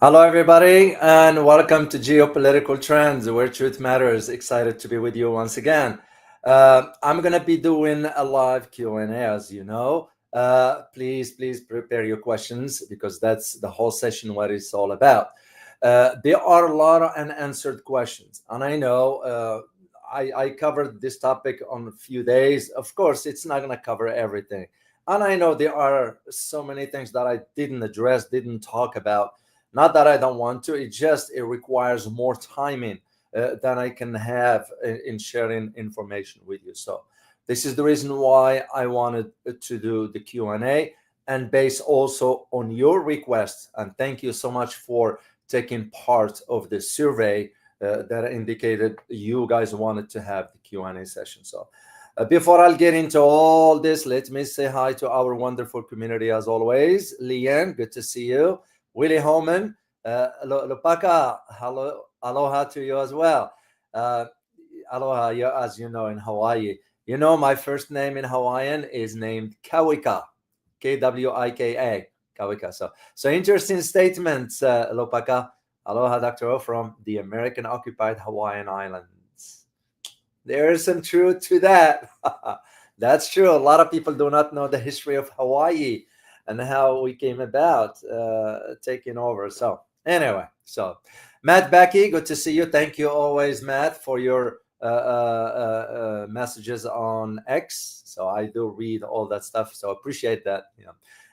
Hello, everybody, and welcome to Geopolitical Trends, where truth matters. Excited to be with you once again. I'm going to be doing a live Q&A, as you know. Please prepare your questions because that's the whole session what it's all about. There are a lot of unanswered questions, and I know I covered this topic on a few days. Of course, it's not going to cover everything. And I know there are so many things that I didn't address, didn't talk about. Not that I don't want to, it requires more timing than I can have in sharing information with you. So this is the reason why I wanted to do the Q&A and based also on your request. And thank you so much for taking part of the survey that indicated you guys wanted to have the Q&A session. So before I'll get into all this, let me say hi to our wonderful community as always. Lian, good to see you. Willie Holman, Lupaka, hello, aloha to you as well. Aloha, as you know, in Hawaii. You know, my first name in Hawaiian is named Kawika, Kwika, Kawika. So interesting statements, Lupaka. Aloha, Dr. O, from the American occupied Hawaiian Islands. There is some truth to that. That's true. A lot of people do not know the history of Hawaii and how we came about taking over. So anyway, so Matt Becky, good to see you. Thank you always, Matt, for your messages on X. So I do read all that stuff. So appreciate that.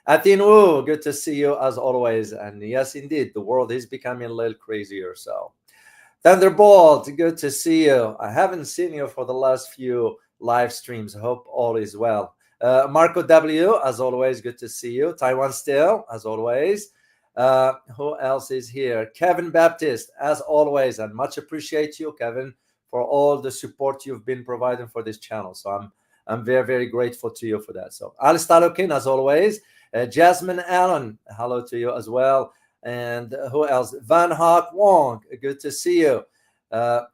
Atin Wu, good to see you as always. And yes, indeed, the world is becoming a little crazier. So Thunderbolt, good to see you. I haven't seen you for the last few live streams. Hope all is well. Marco W, as always, good to see you. Taiwan Still, as always. Who else is here? Kevin Baptist, as always, and much appreciate you, Kevin, for all the support you've been providing for this channel. So I'm very, very grateful to you for that. So Alice Talukin, as always. Jasmine Allen, hello to you as well. And who else? Van Hawk Wong, good to see you.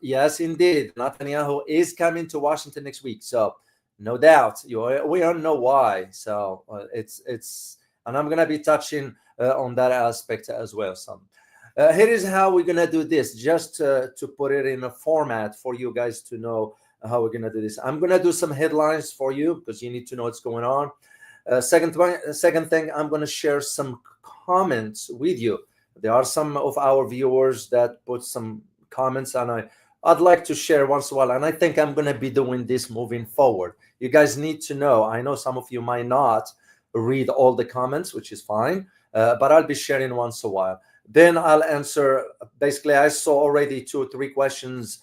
Yes, indeed. Netanyahu is coming to Washington next week. So no doubt, we don't know why. So and I'm gonna be touching on that aspect as well. So here is how we're gonna do this, just to put it in a format for you guys to know how we're gonna do this. I'm gonna do some headlines for you because you need to know what's going on. Second thing, I'm gonna share some comments with you. There are some of our viewers that put some comments, and I'd like to share once in a while, and I think I'm going to be doing this moving forward. You guys need to know. I know some of you might not read all the comments, which is fine, but I'll be sharing once in a while. Then I'll answer. Basically, I saw already 2 or 3 questions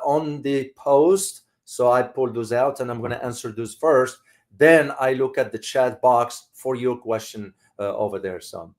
on the post, so I pulled those out, and I'm going to answer those first. Then I look at the chat box for your question over there. So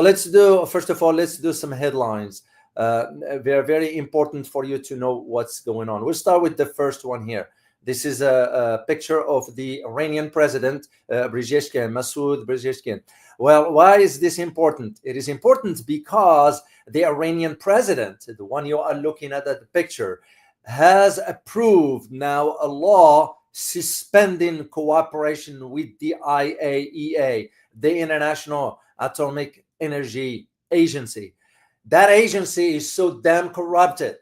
let's do, first of all, let's do some headlines. They're very important for you to know what's going on. We'll start with the first one here. This is a picture of the Iranian president, Masoud Pezeshkian. Well, why is this important? It is important because the Iranian president, the one you are looking at the picture, has approved now a law suspending cooperation with the IAEA, the International Atomic Energy Agency. That agency is so damn corrupted.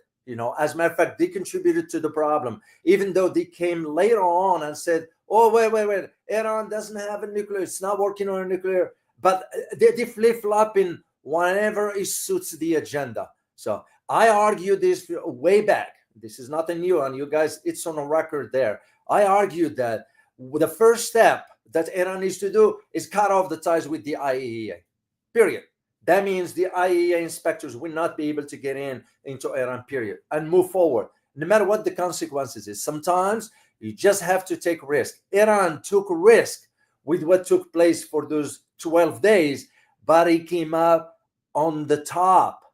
As a matter of fact, they contributed to the problem, even though they came later on and said, oh, wait, Iran doesn't have a nuclear, it's not working on a nuclear, but they flip-flopping whenever it suits the agenda. So I argued this way back. This is nothing new, and you guys, it's on a record there. I argued that the first step that Iran needs to do is cut off the ties with the IAEA, period. That means the IAEA inspectors will not be able to get into Iran, period, and move forward, no matter what the consequences is. Sometimes you just have to take risk. Iran took risk with what took place for those 12 days, but it came up on the top.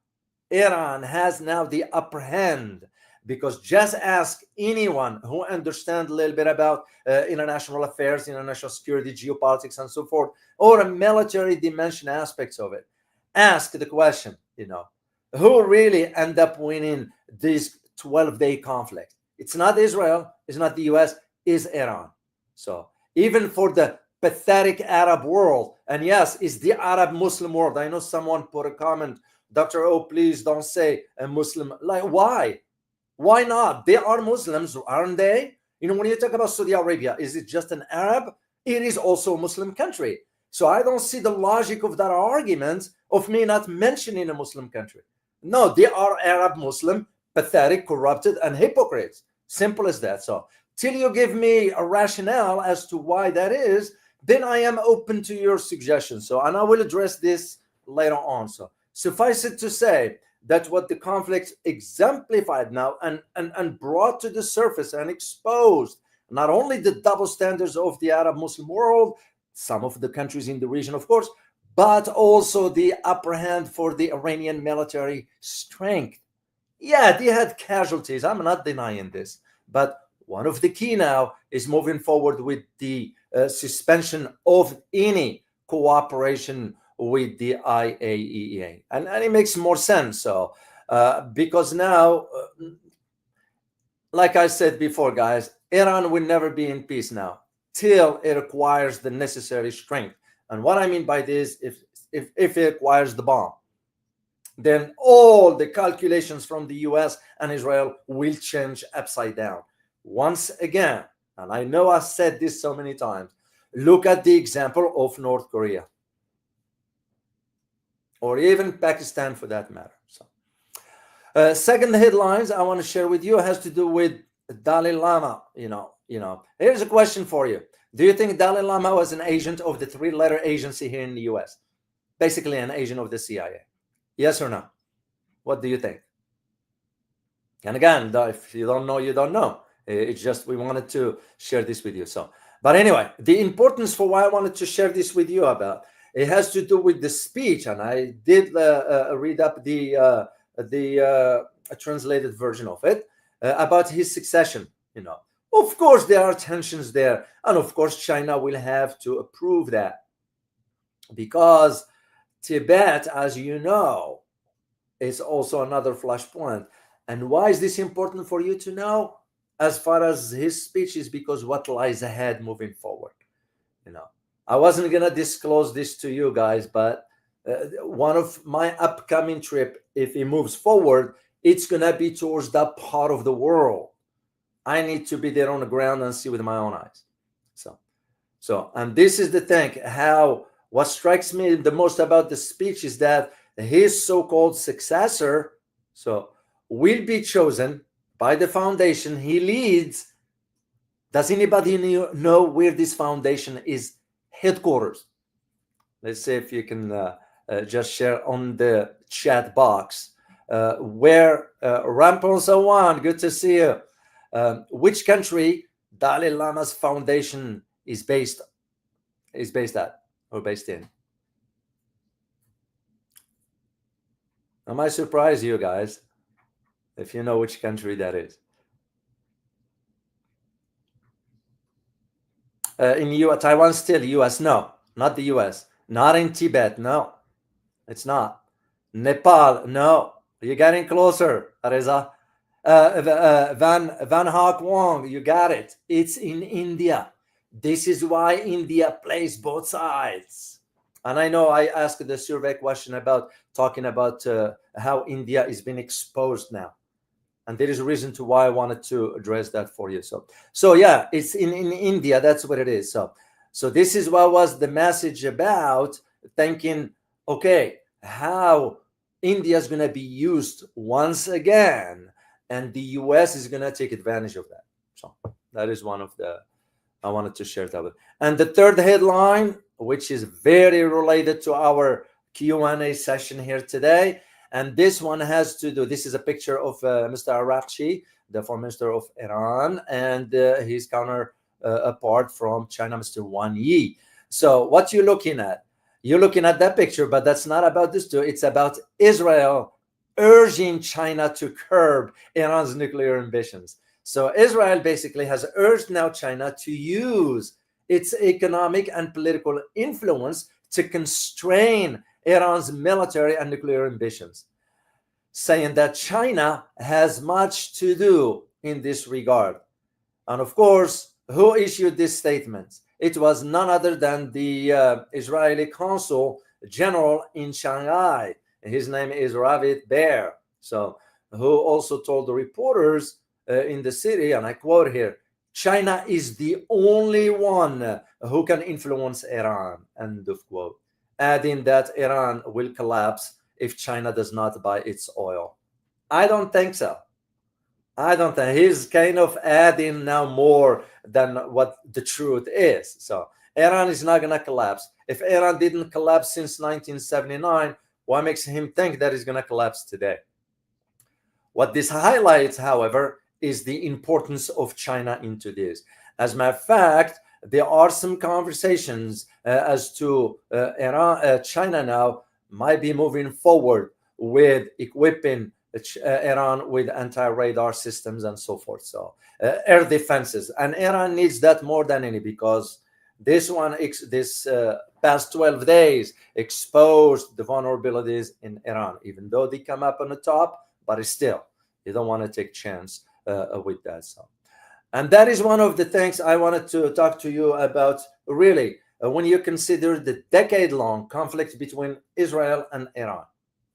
Iran has now the upper hand, because just ask anyone who understands a little bit about international affairs, international security, geopolitics, and so forth, or a military dimension aspects of it. Ask the question, who really end up winning this 12-day conflict? It's not Israel, it's not the US, it's Iran. So even for the pathetic Arab world, and yes, it's the Arab Muslim world. I know someone put a comment Dr. O, please don't say a Muslim. Like, why? Why not? They are Muslims, aren't they? When you talk about Saudi Arabia, is it just an Arab? It is also a Muslim country. So I don't see the logic of that argument of me not mentioning a Muslim country. No, they are Arab Muslim, pathetic, corrupted, and hypocrites. Simple as that. So till you give me a rationale as to why that is, then I am open to your suggestions. So, and I will address this later on. So suffice it to say that what the conflict exemplified now and brought to the surface and exposed not only the double standards of the Arab Muslim world, some of the countries in the region, of course, but also the upper hand for the Iranian military strength. Yeah, they had casualties. I'm not denying this. But one of the key now is moving forward with the suspension of any cooperation with the IAEA. And it makes more sense. So, because now, like I said before, guys, Iran will never be in peace now till it acquires the necessary strength. And what I mean by this, if it acquires the bomb, then all the calculations from the US and Israel will change upside down. Once again, and I know I've said this so many times, look at the example of North Korea, or even Pakistan for that matter. So, second headlines I want to share with you has to do with Dalai Lama. Here's a question for you. Do you think Dalai Lama was an agent of the three-letter agency here in the US? Basically an agent of the CIA. Yes or no? What do you think? And again, if you don't know, you don't know. It's just we wanted to share this with you. So, but anyway, the importance for why I wanted to share this with you about, it has to do with the speech, and I did read up the translated version of it about his succession. Of course, there are tensions there, and of course, China will have to approve that because Tibet, as you know, is also another flashpoint. And why is this important for you to know? As far as his speech is because what lies ahead moving forward. I wasn't gonna disclose this to you guys, but one of my upcoming trip, if it moves forward, it's gonna be towards that part of the world. I need to be there on the ground and see with my own eyes. So, and this is the thing. What strikes me the most about the speech is that his so-called successor, will be chosen by the foundation he leads. Does anybody know where this foundation is headquarters? Let's see if you can just share on the chat box. Where Rampon Sawan, good to see you. Which country Dalai Lama's foundation is based at or based in? I might surprise you guys if you know which country that is. In Taiwan still, US, no, not the US. Not in Tibet, no, it's not. Nepal, no. You're getting closer, Reza. Van Hawk Wong, you got it. It's in India. This is why India plays both sides. And I know I asked the survey question about talking about how India is being exposed now. And there is a reason to why I wanted to address that for you. So yeah, it's in India. That's what it is. So this is what was the message about, thinking, okay, how India is going to be used once again, and the US is going to take advantage of that. So that is one of the, I wanted to share that with. And the third headline, which is very related to our Q&A session here today, and this one has to do, this is a picture of Mr. Araghchi, the foreign minister of Iran, and his counterpart from China, Mr. Wang Yi. So what you're looking at that picture, but that's not about this too. It's about Israel urging China to curb Iran's nuclear ambitions. So Israel basically has urged now China to use its economic and political influence to constrain Iran's military and nuclear ambitions, saying that China has much to do in this regard. And of course, who issued this statement? It was none other than the Israeli consul general in Shanghai, His name is Ravid Bear. So, who also told the reporters in the city, and I quote here, China is the only one who can influence Iran, end of quote, adding that Iran will collapse if China does not buy its oil. I don't think so. I don't think he's kind of adding now more than what the truth is. So Iran is not going to collapse. If Iran didn't collapse since 1979, what makes him think that it's going to collapse today? What this highlights, however, is the importance of China into this. As a matter of fact, there are some conversations as to China now might be moving forward with equipping Iran with anti-radar systems and so forth. So air defenses, and Iran needs that more than any, because this past 12 days exposed the vulnerabilities in Iran, even though they come up on the top, but still, you don't want to take chance with that. So, and that is one of the things I wanted to talk to you about, really, when you consider the decade-long conflict between Israel and Iran.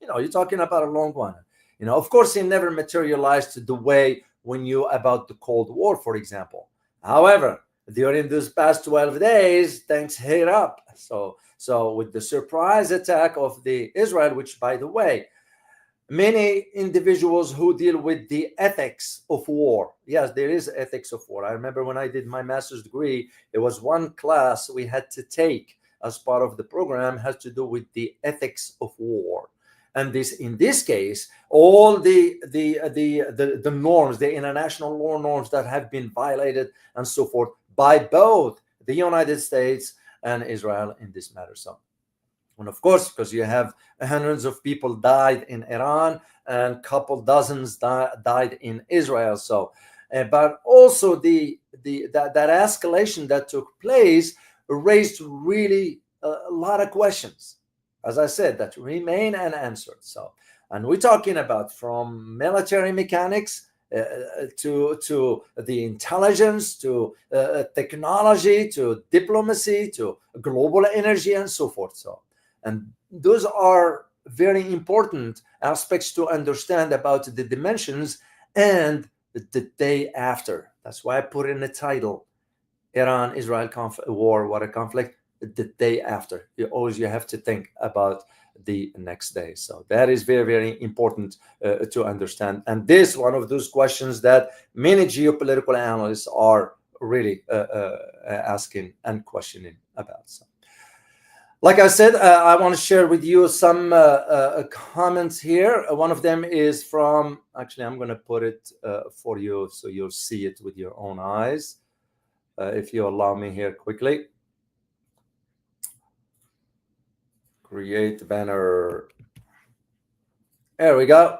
You're talking about a long one. Of course, it never materialized the way when you about the Cold War, for example. However, during those past 12 days, things heat up. So with the surprise attack of the Israel, which, by the way, many individuals who deal with the ethics of war. Yes, there is ethics of war. I remember when I did my master's degree, there was one class we had to take as part of the program has to do with the ethics of war. And in this case, all the norms, the international law norms that have been violated and so forth by both the United States and Israel in this matter. So, and of course, because you have hundreds of people died in Iran and couple dozens died in Israel. So, but also that escalation that took place raised really a lot of questions, as I said, that remain unanswered. So, and we're talking about from military mechanics to the intelligence, to technology, to diplomacy, to global energy, and so forth. So, and those are very important aspects to understand about the dimensions and the day after. That's why I put in the title, Iran-Israel war, what a conflict, the day after. You have to think about the next day. So that is very, very important to understand. And this one of those questions that many geopolitical analysts are really asking and questioning about. So, like I said, I want to share with you some comments here. One of them is from, actually, I'm going to put it for you so you'll see it with your own eyes. If you allow me here quickly. Create banner. There we go.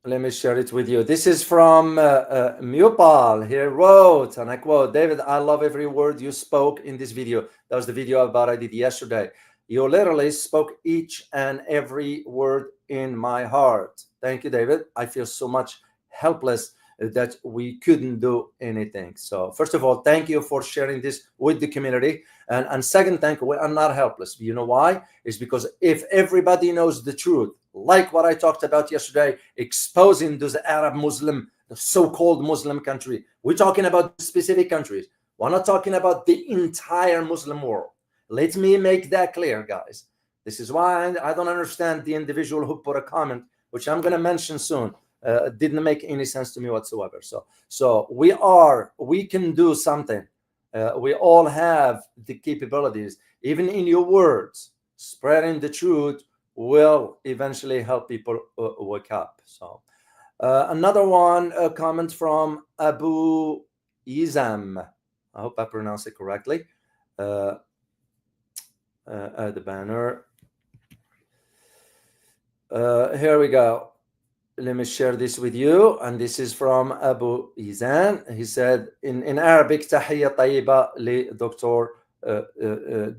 Let me share it with you. This is from Mupal. He wrote, and I quote, David, I love every word you spoke in this video. That was the video about I did yesterday. You literally spoke each and every word in my heart. Thank you, David. I feel so much helpless that we couldn't do anything. So first of all, thank you for sharing this with the community. And second, thank you. I'm not helpless. You know why? It's because if everybody knows the truth, like what I talked about yesterday, exposing those Arab Muslim, the so-called Muslim country. We're talking about specific countries. We're not talking about the entire Muslim world. Let me make that clear, guys. This is why I don't understand the individual who put a comment, which I'm going to mention soon. Didn't make any sense to me whatsoever. So we can do something. We all have the capabilities, even in your words. Spreading the truth will eventually help people wake up. So another one, a comment from Abu Izam. I hope I pronounced it correctly. The banner. Here we go. Let me share this with you. And this is from Abu Izan. He said in Arabic, تحية طيبة لدكتور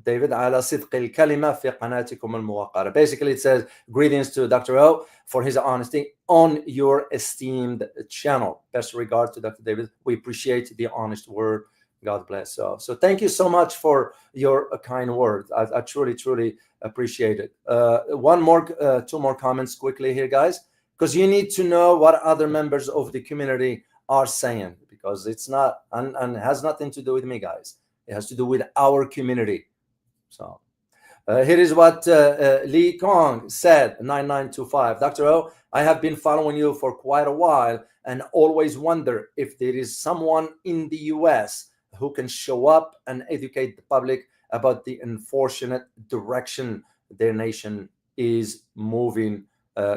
David على صدق الكلمة في قناتكم الموقرة. Basically, it says greetings to Dr. O for his honesty on your esteemed channel. Best regard to Dr. David. We appreciate the honest word. God bless. So thank you so much for your kind words. I truly appreciate it. Two more comments quickly here, guys, because you need to know what other members of the community are saying, because it's not and has nothing to do with me, guys. It has to do with our community. So here is what Lee Kong said, 9925. Dr. O, I have been following you for quite a while and always wonder if there is someone in the US who can show up and educate the public about the unfortunate direction their nation is moving,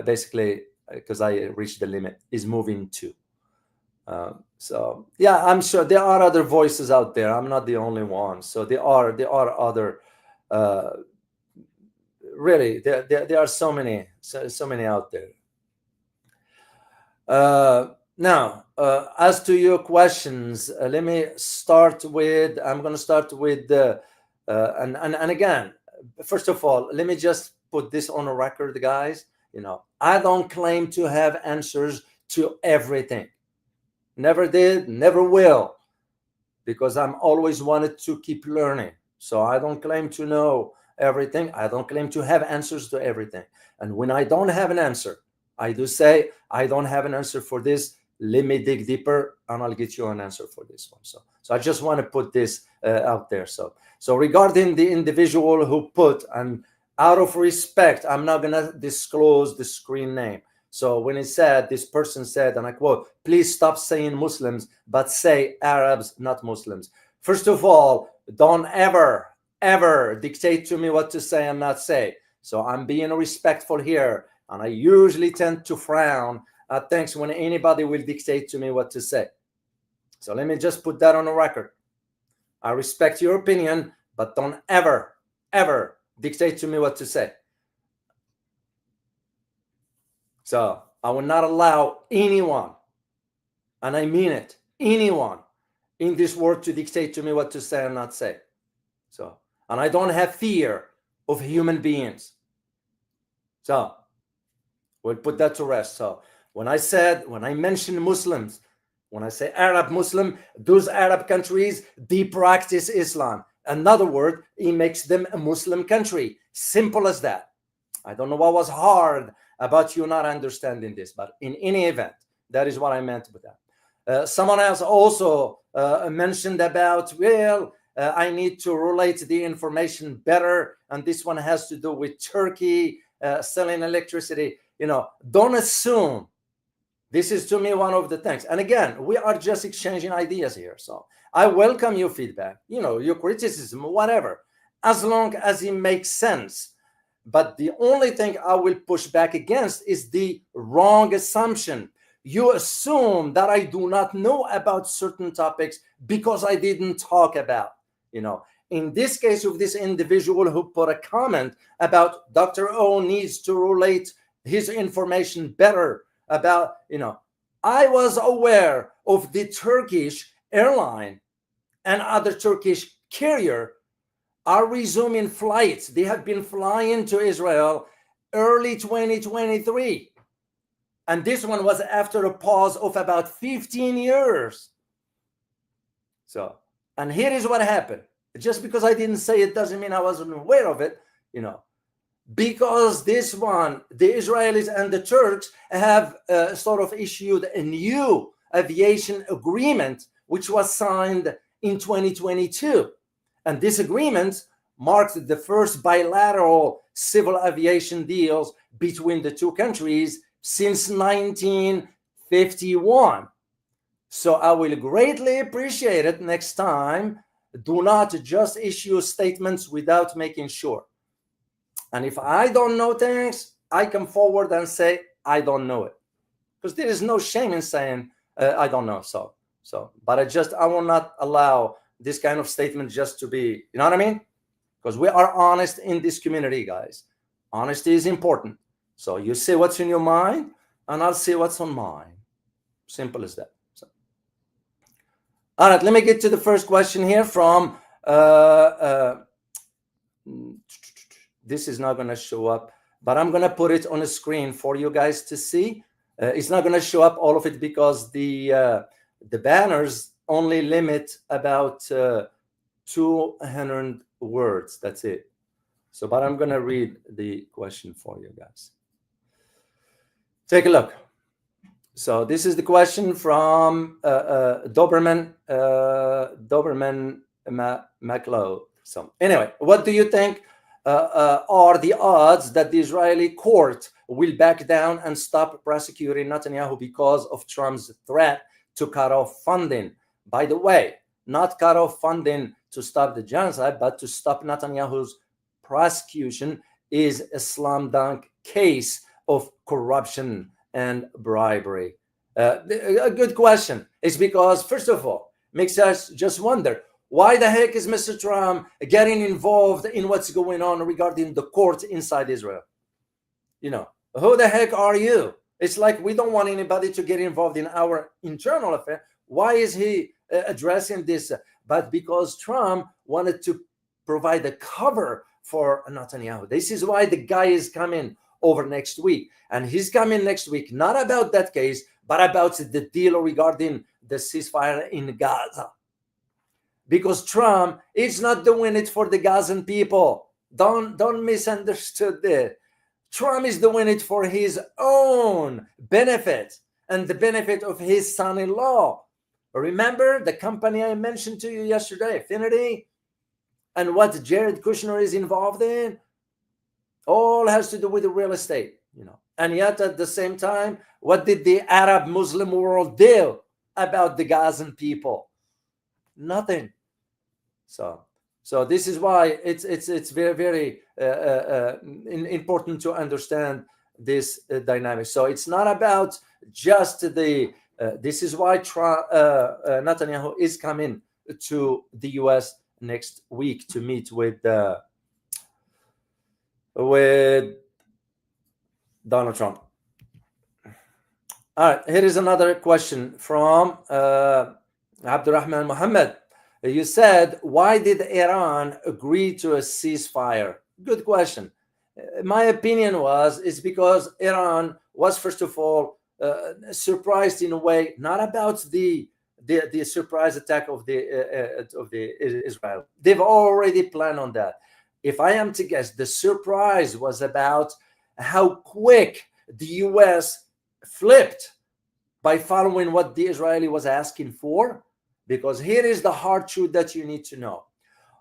basically, because I reached the limit, is moving to. So yeah, I'm sure there are other voices out there. I'm not the only one. So there are other, really, there are so many out there. Now, as to your questions, let me start with, I'm going to start with, and again, first of all, let me just put this on a record, guys. I don't claim to have answers to everything. Never did, never will, because I'm always wanted to keep learning. So I don't claim to know everything. I don't claim to have answers to everything. And when I don't have an answer, I do say, I don't have an answer for this. Let me dig deeper and I'll get you an answer for this one. So I just want to put this out there. So regarding the individual who put, and out of respect, I'm not going to disclose the screen name. So when it said, this person said, and I quote, please stop saying Muslims, but say Arabs, not Muslims. First of all, don't ever dictate to me what to say and not say. So I'm being respectful here. And I usually tend to frown at things when anybody will dictate to me what to say. So let me just put that on the record. I respect your opinion, but don't ever dictate to me what to say. So I will not allow anyone, and I mean it, anyone in this world to dictate to me what to say and not say. So, and I don't have fear of human beings. So we'll put that to rest. So when I mention Muslims, when I say Arab Muslim, those Arab countries, they practice Islam. Another word, it makes them a Muslim country. Simple as that. I don't know what was hard about you not understanding this, but in any event, that is what I meant with that. Someone else also mentioned about, I need to relate the information better, and this one has to do with Turkey selling electricity. Don't assume. This is, to me, one of the things. And again, we are just exchanging ideas here. So I welcome your feedback, your criticism, whatever, as long as it makes sense. But the only thing I will push back against is the wrong assumption. You assume that I do not know about certain topics because I didn't talk about, in this case of this individual who put a comment about Dr. O needs to relate his information better about, I was aware of the Turkish airline and other Turkish carrier are resuming flights. They have been flying to Israel early 2023. And this one was after a pause of about 15 years. So, and here is what happened. Just because I didn't say it doesn't mean I wasn't aware of it, because this one, the Israelis and the Turks have sort of issued a new aviation agreement, which was signed in 2022. And this agreement marked the first bilateral civil aviation deals between the two countries since 1951. So I will greatly appreciate it next time. Do not just issue statements without making sure. And if I don't know things, I come forward and say, I don't know it. Because there is no shame in saying, I don't know. But I will not allow this kind of statement just to be, you know what I mean? Because we are honest in this community, guys. Honesty is important. So you say what's in your mind, and I'll say what's on mine. Simple as that. So. All right, let me get to the first question here from, this is not going to show up, but I'm going to put it on a screen for you guys to see. It's not going to show up all of it because the banners only limit about 200 words. That's it. So, but I'm going to read the question for you guys. Take a look. So this is the question from Doberman McLeod. So anyway, what do you think are the odds that the Israeli court will back down and stop prosecuting Netanyahu because of Trump's threat to cut off funding? By the way, not cut off funding to stop the genocide, but to stop Netanyahu's prosecution is a slam dunk case of corruption and bribery. A good question. It's because, first of all, makes us just wonder, why the heck is Mr. Trump getting involved in what's going on regarding the court inside Israel? You know, who the heck are you? It's like we don't want anybody to get involved in our internal affair. Why is he addressing this? But because Trump wanted to provide a cover for Netanyahu. This is why the guy is coming over next week. And he's coming next week, not about that case, but about the deal regarding the ceasefire in Gaza. Because Trump is not doing it for the Gazan people. Don't misunderstand it. Trump is doing it for his own benefit and the benefit of his son-in-law. Remember the company I mentioned to you yesterday, Affinity, and what Jared Kushner is involved in? All has to do with the real estate, you know. And yet at the same time, what did the Arab Muslim world do about the Gazan people? Nothing. So this is why it's very, very important to understand this dynamic. So it's not about just the. This is why Netanyahu is coming to the U.S. next week to meet with Donald Trump. All right, here is another question from Abdurrahman Mohammed. You said, why did Iran agree to a ceasefire? Good question. My opinion is because Iran was, first of all, surprised in a way, not about the surprise attack of the Israel. They've already planned on that. If I am to guess, the surprise was about how quick the U.S. flipped by following what the Israeli was asking for. Because here is the hard truth that you need to know.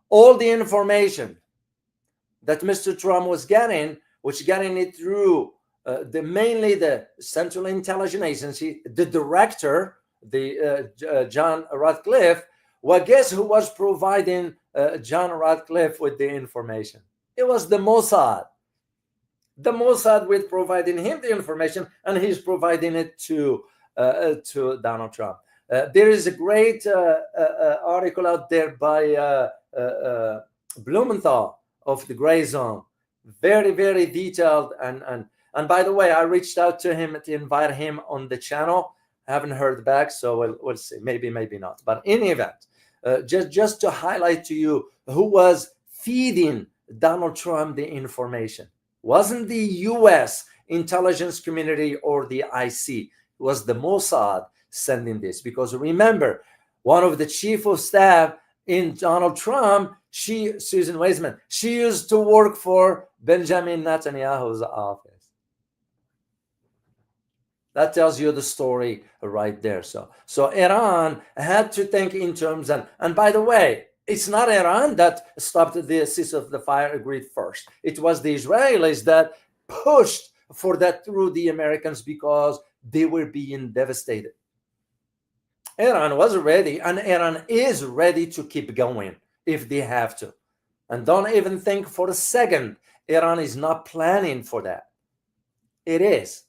All the information that Mr. Trump was getting, getting it through mainly the Central Intelligence Agency, the director, John Ratcliffe. Well, guess who was providing John Ratcliffe with the information? It was the Mossad. The Mossad was providing him the information, and he's providing it to Donald Trump. There is a great article out there by Blumenthal of the Gray Zone, very, very detailed. And by the way, I reached out to him to invite him on the channel. I haven't heard back, so we'll see. Maybe not. But in any event, just to highlight to you who was feeding Donald Trump the information. Wasn't the U.S. intelligence community or the IC. It was the Mossad sending this. Because remember, one of the chief of staff in Donald Trump, Susan Weisman, she used to work for Benjamin Netanyahu's office. That tells you the story right there. So Iran had to think in terms, and by the way, it's not Iran that stopped the ceasefire agreed first. It was the Israelis that pushed for that through the Americans because they were being devastated. Iran was ready, and Iran is ready to keep going if they have to. And don't even think for a second Iran is not planning for that. It is.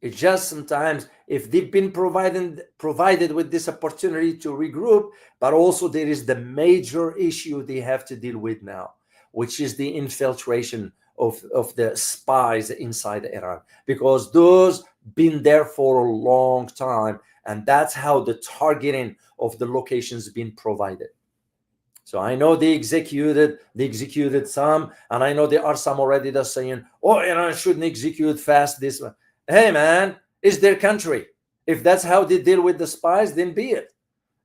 It's just sometimes if they've been provided with this opportunity to regroup, but also there is the major issue they have to deal with now, which is the infiltration of the spies inside Iran, because those been there for a long time, and that's how the targeting of the locations been provided. So I know they executed some, and I know there are some already that's saying, oh, Iran shouldn't execute fast this one. Hey man, it's their country. If that's how they deal with the spies, then be it.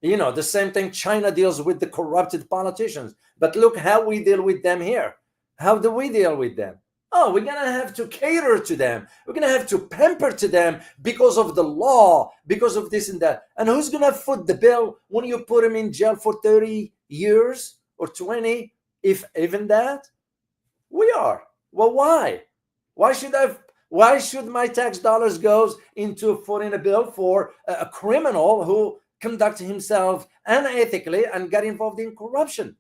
The same thing China deals with the corrupted politicians. But look how we deal with them here. How do we deal with them? Oh, we're going to have to cater to them. We're going to have to pamper to them because of the law, because of this and that. And who's going to foot the bill when you put them in jail for 30 years or 20, if even that? We are. Well, why? Why should my tax dollars goes into footing a bill for a criminal who conducted himself unethically and got involved in corruption?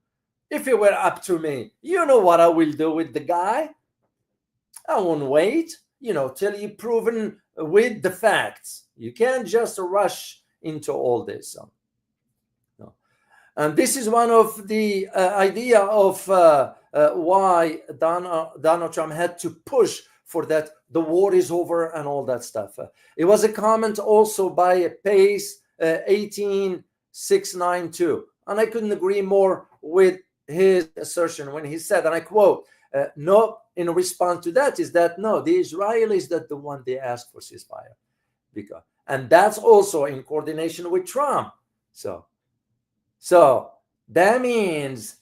If it were up to me, you know what I will do with the guy. I won't wait, till you're proven with the facts. You can't just rush into all this. No. And this is one of the idea of why Donald Trump had to push for that the war is over and all that stuff. It was a comment also by Pace 18692, and I couldn't agree more with his assertion when he said, and I quote, no, in response to that is that no, the Israelis that the one they asked for ceasefire, and that's also in coordination with Trump. So that means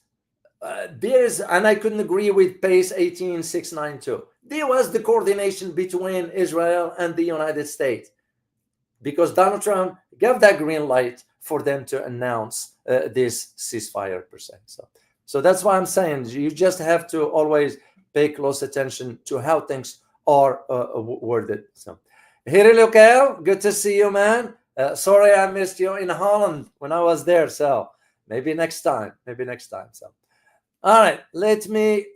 there's, and I couldn't agree with Pace 18692. There was the coordination between Israel and the United States, because Donald Trump gave that green light for them to announce this ceasefire per se. So that's why I'm saying you just have to always pay close attention to how things are worded. So, Hiri Local, good to see you, man. Sorry I missed you in Holland when I was there. So maybe next time. So, all right, let me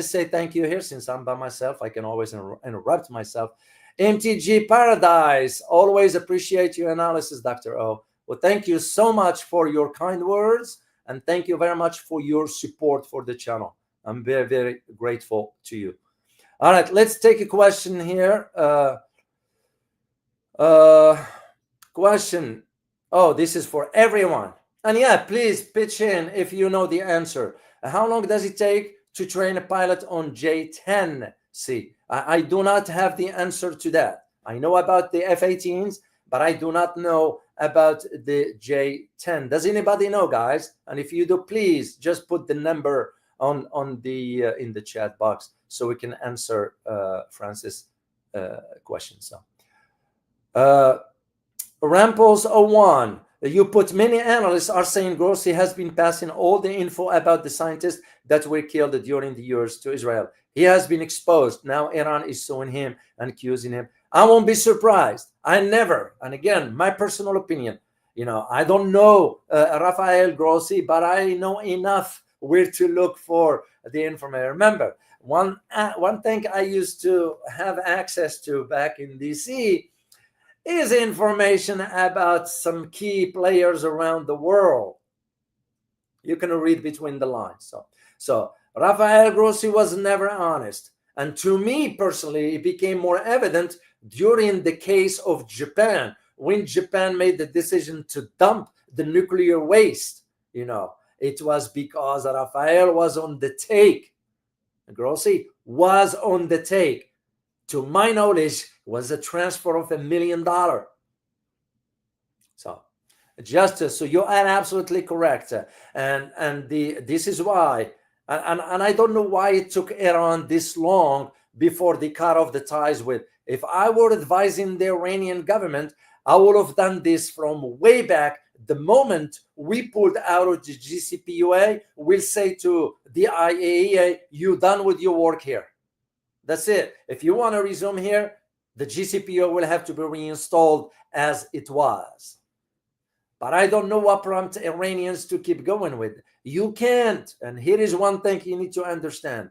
say thank you here. Since I'm by myself, I can always interrupt myself. MTG Paradise, always appreciate your analysis, Dr. O. Well, thank you so much for your kind words. And thank you very much for your support for the channel. I'm very, very grateful to you. All right, let's take a question here. Question. Oh, this is for everyone. And yeah, please pitch in if you know the answer. How long does it take to train a pilot on J-10C? I do not have the answer to that. I know about the F-18s, but I do not know about the J-10. Does anybody know, guys? And if you do, please just put the number on the in the chat box so we can answer Francis' question. So, Ramples01, you put many analysts are saying Grossi has been passing all the info about the scientists that were killed during the years to Israel. He has been exposed. Now Iran is suing him and accusing him. I won't be surprised. I never, and again, my personal opinion, I don't know Rafael Grossi, but I know enough where to look for the information. Remember, one thing I used to have access to back in DC is information about some key players around the world. You can read between the lines. So Rafael Grossi was never honest. And to me personally, it became more evident during the case of Japan, when Japan made the decision to dump the nuclear waste. It was because Rafael was on the take. Grossi was on the take. To my knowledge, was a transfer of $1 million. So, Justice, so you are absolutely correct. And this is why, and I don't know why it took Iran this long before they cut off the ties with. If I were advising the Iranian government, I would have done this from way back. The moment we pulled out of the JCPOA, we'll say to the IAEA, you're done with your work here. That's it. If you want to resume here, the JCPOA will have to be reinstalled as it was. But I don't know what prompts Iranians to keep going with. You can't, and here is one thing you need to understand.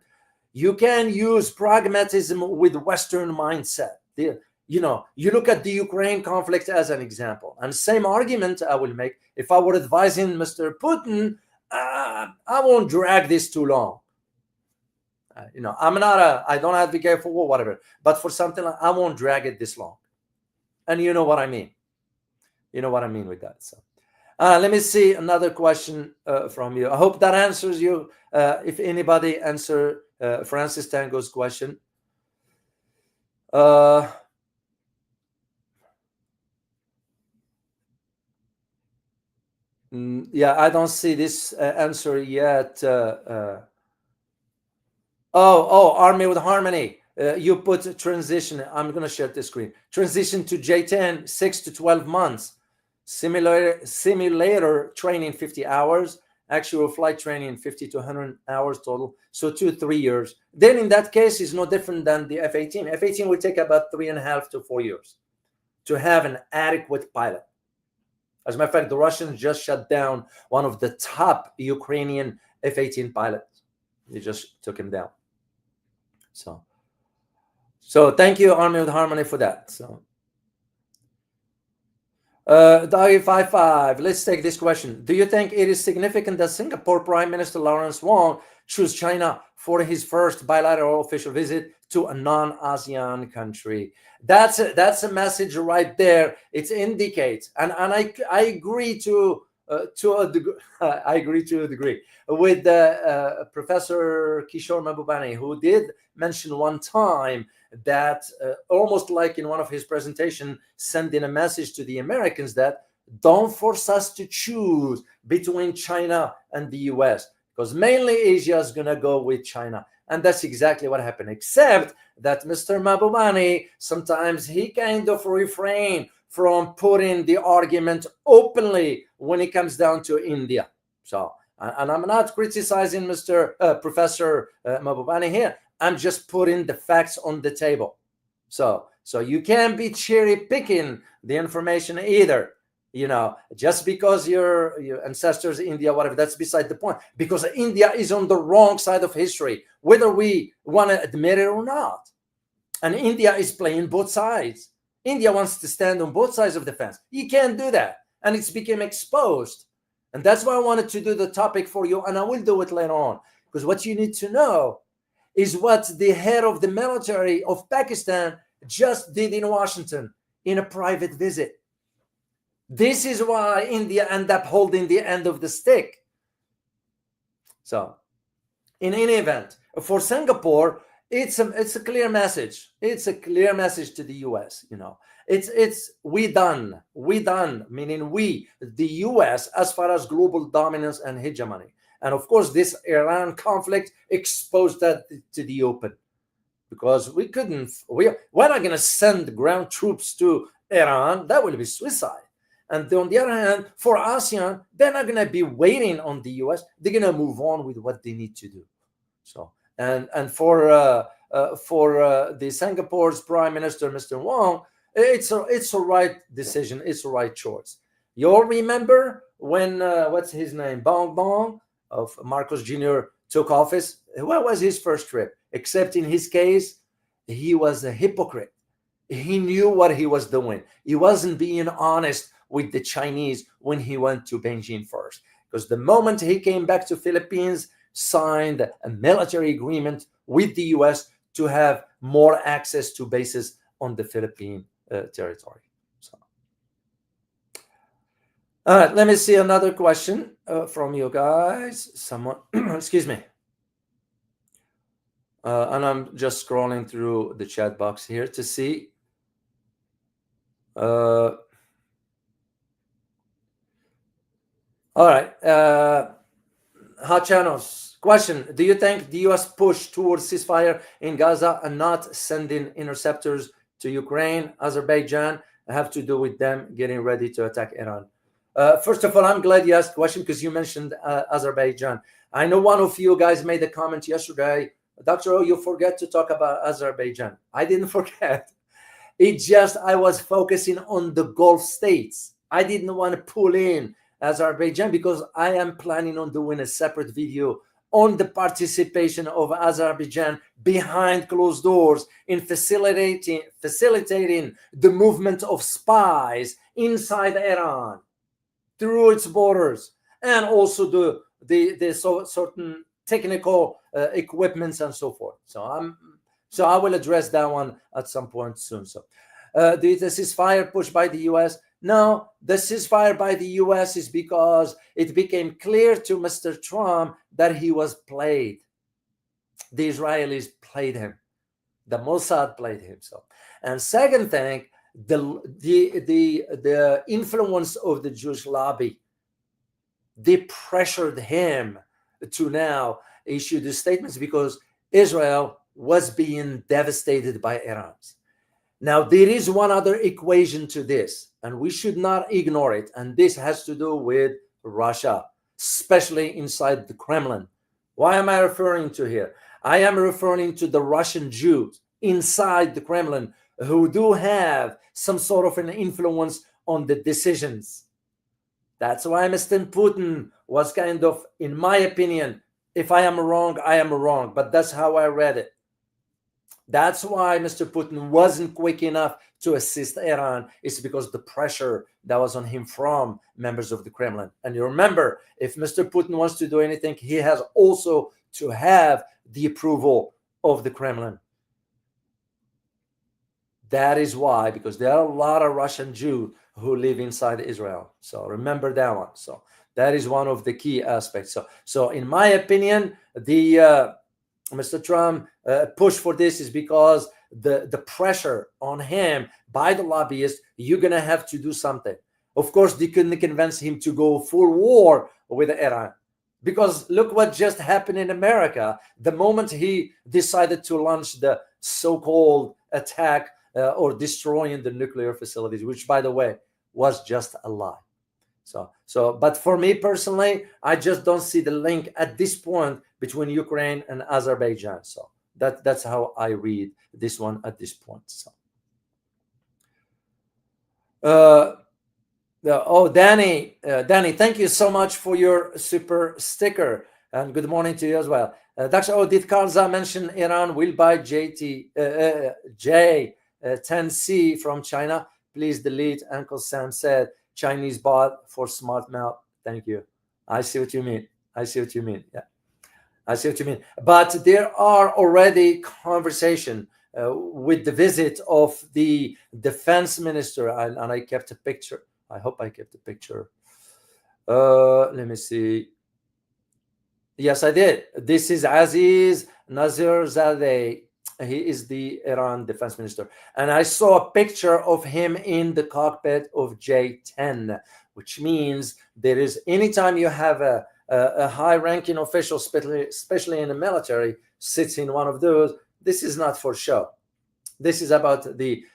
You can use pragmatism with Western mindset. You look at the Ukraine conflict as an example, and same argument I will make if I were advising Mr. Putin. I won't drag this too long. I don't advocate for war, whatever, but for something like, I won't drag it this long. And you know what I mean. You know what I mean with that. So, let me see another question from you. I hope that answers you. If anybody answer Francis Tango's question. All Yeah, I don't see this answer yet. Army with Harmony. You put transition. I'm going to share the screen. Transition to J10, 6 to 12 months. Simulator training, 50 hours. Actual flight training, 50 to 100 hours total. So 2-3 years. Then in that case, it's no different than the F-18. F-18 will take about 3.5 to 4 years to have an adequate pilot. As a matter of fact, the Russians just shut down one of the top Ukrainian F-18 pilots. They just took him down. So thank you, Army with Harmony, for that. So, Doggy 55, let's take this question. Do you think it is significant that Singapore Prime Minister Lawrence Wong chose China for his first bilateral official visit to a non-ASEAN country? That's a message right there. It indicates, and I agree to a degree. I agree to a degree with Professor Kishore Mahbubani, who did mention one time that almost like in one of his presentations, sending a message to the Americans that don't force us to choose between China and the US, because mainly Asia is going to go with China. And that's exactly what happened, except that Mr. Mahbubani, sometimes he kind of refrain from putting the argument openly when it comes down to India. So, and I'm not criticizing Mr. Professor Mahbubani here. I'm just putting the facts on the table. So you can't be cherry picking the information either. You know, just because your ancestors India, whatever, that's beside the point. Because India is on the wrong side of history, whether we want to admit it or not. And India is playing both sides. India wants to stand on both sides of the fence. You can't do that. And it's become exposed. And that's why I wanted to do the topic for you. And I will do it later on. Because what you need to know is what the head of the military of Pakistan just did in Washington in a private visit. This is why India ended up holding the end of the stick. So, in any event, for Singapore, it's a clear message. It's a clear message to the US. You know, it's we done, meaning we, the US, as far as global dominance and hegemony. And of course, this Iran conflict exposed that to the open, because we're not going to send ground troops to Iran. That will be suicide. And on the other hand, for ASEAN, they're not going to be waiting on the US. They're going to move on with what they need to do. So, and for the Singapore's Prime Minister, Mr. Wong, it's a right decision. It's a right choice. You all remember when what's his name, Bong of Marcos Jr. took office? What was his first trip? Except in his case, he was a hypocrite. He knew what he was doing. He wasn't being honest with the Chinese when he went to Beijing first. Because the moment he came back to Philippines, signed a military agreement with the US to have more access to bases on the Philippine territory. So, all right, let me see another question from you guys. Someone, excuse me. And I'm just scrolling through the chat box here to see. All right. Hot channels. Question. Do you think the US push towards ceasefire in Gaza and not sending interceptors to Ukraine, Azerbaijan, have to do with them getting ready to attack Iran? First of all, I'm glad you asked the question because you mentioned Azerbaijan. I know one of you guys made a comment yesterday, Dr. O, you forget to talk about Azerbaijan. I didn't forget. I was focusing on the Gulf states. I didn't want to pull in Azerbaijan because I am planning on doing a separate video on the participation of Azerbaijan behind closed doors in facilitating the movement of spies inside Iran through its borders, and also the certain technical equipments and so forth. So I will address that one at some point soon. So the ceasefire pushed by the US. No, the ceasefire by the US is because it became clear to Mr. Trump that he was played. The Israelis played him. The Mossad played him. So, and second thing, the influence of the Jewish lobby they pressured him to now issue the statements because Israel was being devastated by Iran. Now, there is one other equation to this, and we should not ignore it. And this has to do with Russia, especially inside the Kremlin. Why am I referring to here? I am referring to the Russian Jews inside the Kremlin who do have some sort of an influence on the decisions. That's why Mr. Putin was kind of, in my opinion, if I am wrong, I am wrong, but that's how I read it. That's why Mr. Putin wasn't quick enough to assist Iran. It's because the pressure that was on him from members of the Kremlin. And you remember, if Mr. Putin wants to do anything, he has also to have the approval of the Kremlin. That is why, because there are a lot of Russian Jews who live inside Israel. So remember that one. So that is one of the key aspects. So in my opinion, the Mr. Trump push for this is because the pressure on him by the lobbyists, you're going to have to do something. Of course, they couldn't convince him to go full war with Iran. Because look what just happened in America. The moment he decided to launch the so-called attack or destroying the nuclear facilities, which, by the way, was just a lie. But for me personally, I just don't see the link at this point between Ukraine and Azerbaijan. So that's how I read this one at this point. Danny, thank you so much for your super sticker, and good morning to you as well. Dr. Did Karza mention Iran will buy J10C from China? Please delete. Uncle Sam said Chinese bot for smart mouth. Thank you. I see what you mean. Yeah, I see what you mean. But there are already conversation with the visit of the defense minister, and I kept a picture. I hope I kept a picture. Let me see. Yes, I did. This is Aziz Nazirzadeh. He is the Iran defense minister. And I saw a picture of him in the cockpit of J10, which means there is, anytime you have a high-ranking official, especially in the military, sits in one of those, this is not for show. This is about the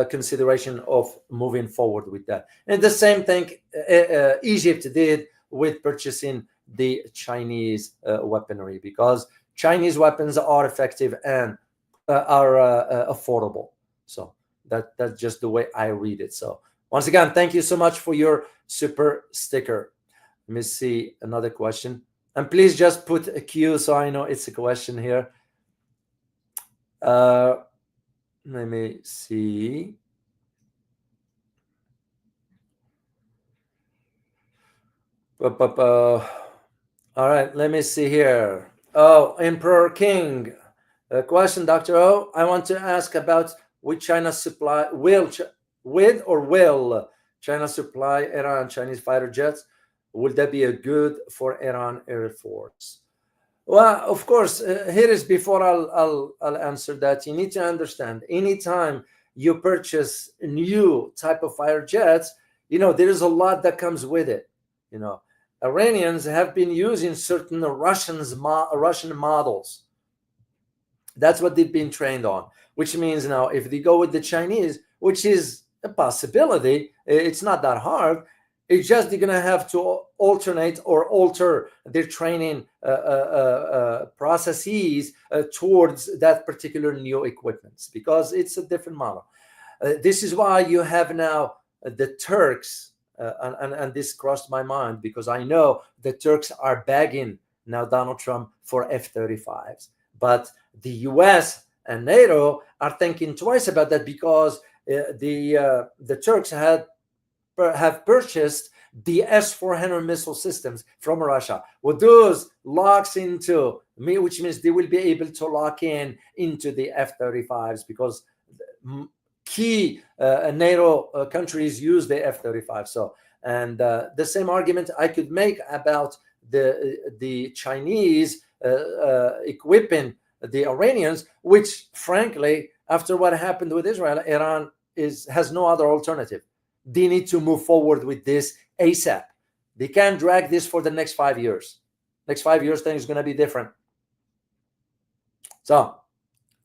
consideration of moving forward with that. And the same thing Egypt did with purchasing the Chinese weaponry, because Chinese weapons are effective and are affordable. So that's just the way I read it. So once again, thank you so much for your super sticker. Let me see another question. And please just put a Q so I know it's a question here. Let me see. All right, let me see here. Oh, Emperor King. A question, Dr. O. I want to ask about will China supply, will China supply Iran Chinese fighter jets? Would that be a good for Iran Air Force? Well, of course, here is before I'll answer that. You need to understand, anytime you purchase a new type of fighter jets, there is a lot that comes with it. Iranians have been using certain Russian models. That's what they've been trained on, which means now if they go with the Chinese, which is a possibility, it's not that hard. It's just they're going to have to alternate or alter their training processes towards that particular new equipment, because it's a different model. This is why you have now the Turks, and this crossed my mind because I know the Turks are begging now Donald Trump for F-35s. But the US and NATO are thinking twice about that, because the Turks have purchased the S-400 missile systems from Russia. Well, those locks into me, which means they will be able to lock into the F-35s, because key NATO countries use the F-35. So, and the same argument I could make about the Chinese equipping the Iranians, which frankly, after what happened with Israel, Iran has no other alternative. They need to move forward with this ASAP. They can't drag this for the next 5 years. Next 5 years, things going to be different. So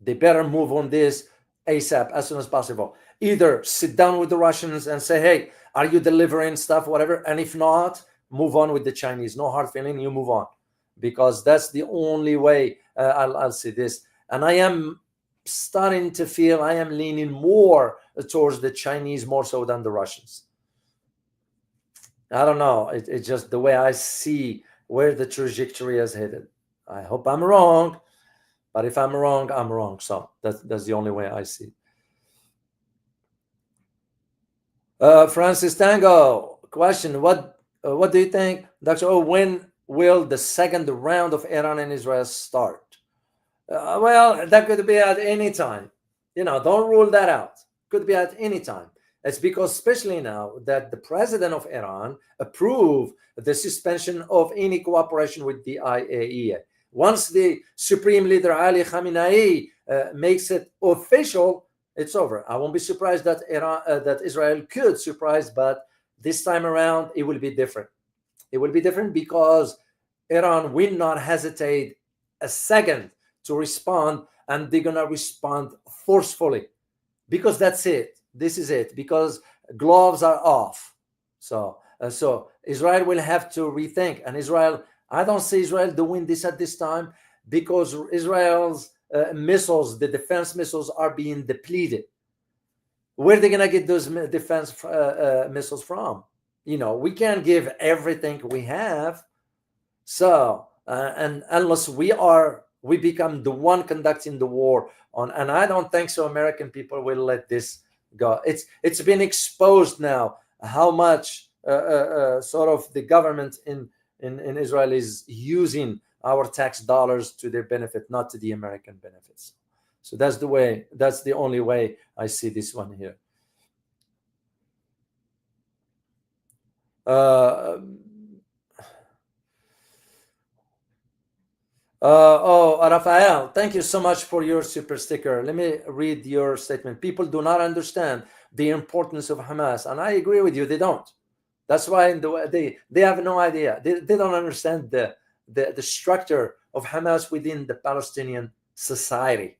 they better move on this ASAP, as soon as possible. Either sit down with the Russians and say, hey, are you delivering stuff, whatever? And if not, move on with the Chinese. No hard feeling, you move on. Because that's the only way I'll see this. And I am starting to feel I am leaning more towards the Chinese more so than the Russians. I don't know. It's just the way I see where the trajectory is headed. I hope I'm wrong, but if I'm wrong, I'm wrong. So that's the only way I see. Francis Tango, question: What do you think, Dr. O? When will the second round of Iran and Israel start? Well, that could be at any time. Don't rule that out. Could be at any time. It's because, especially now that the president of Iran approved the suspension of any cooperation with the IAEA. Once the Supreme Leader Ali Khamenei makes it official, it's over. I won't be surprised that Israel could surprise, but this time around it will be different. It will be different because Iran will not hesitate a second to respond, and they're gonna respond forcefully, because that's it. This is it, because gloves are off. So Israel will have to rethink. And I don't see Israel doing this at this time, because Israel's missiles, the defense missiles, are being depleted. Where are they gonna get those defense missiles from? We can't give everything we have. So and unless we become the one conducting the war and I don't think so American people will let this go. It's been exposed now how much sort of the government in Israel is using our tax dollars to their benefit, not to the American benefits. So that's the only way I see this one here. Rafael, thank you so much for your super sticker. Let me read your statement. People do not understand the importance of Hamas, and I agree with you. They don't. That's why they have no idea. They don't understand the structure of Hamas within the Palestinian society.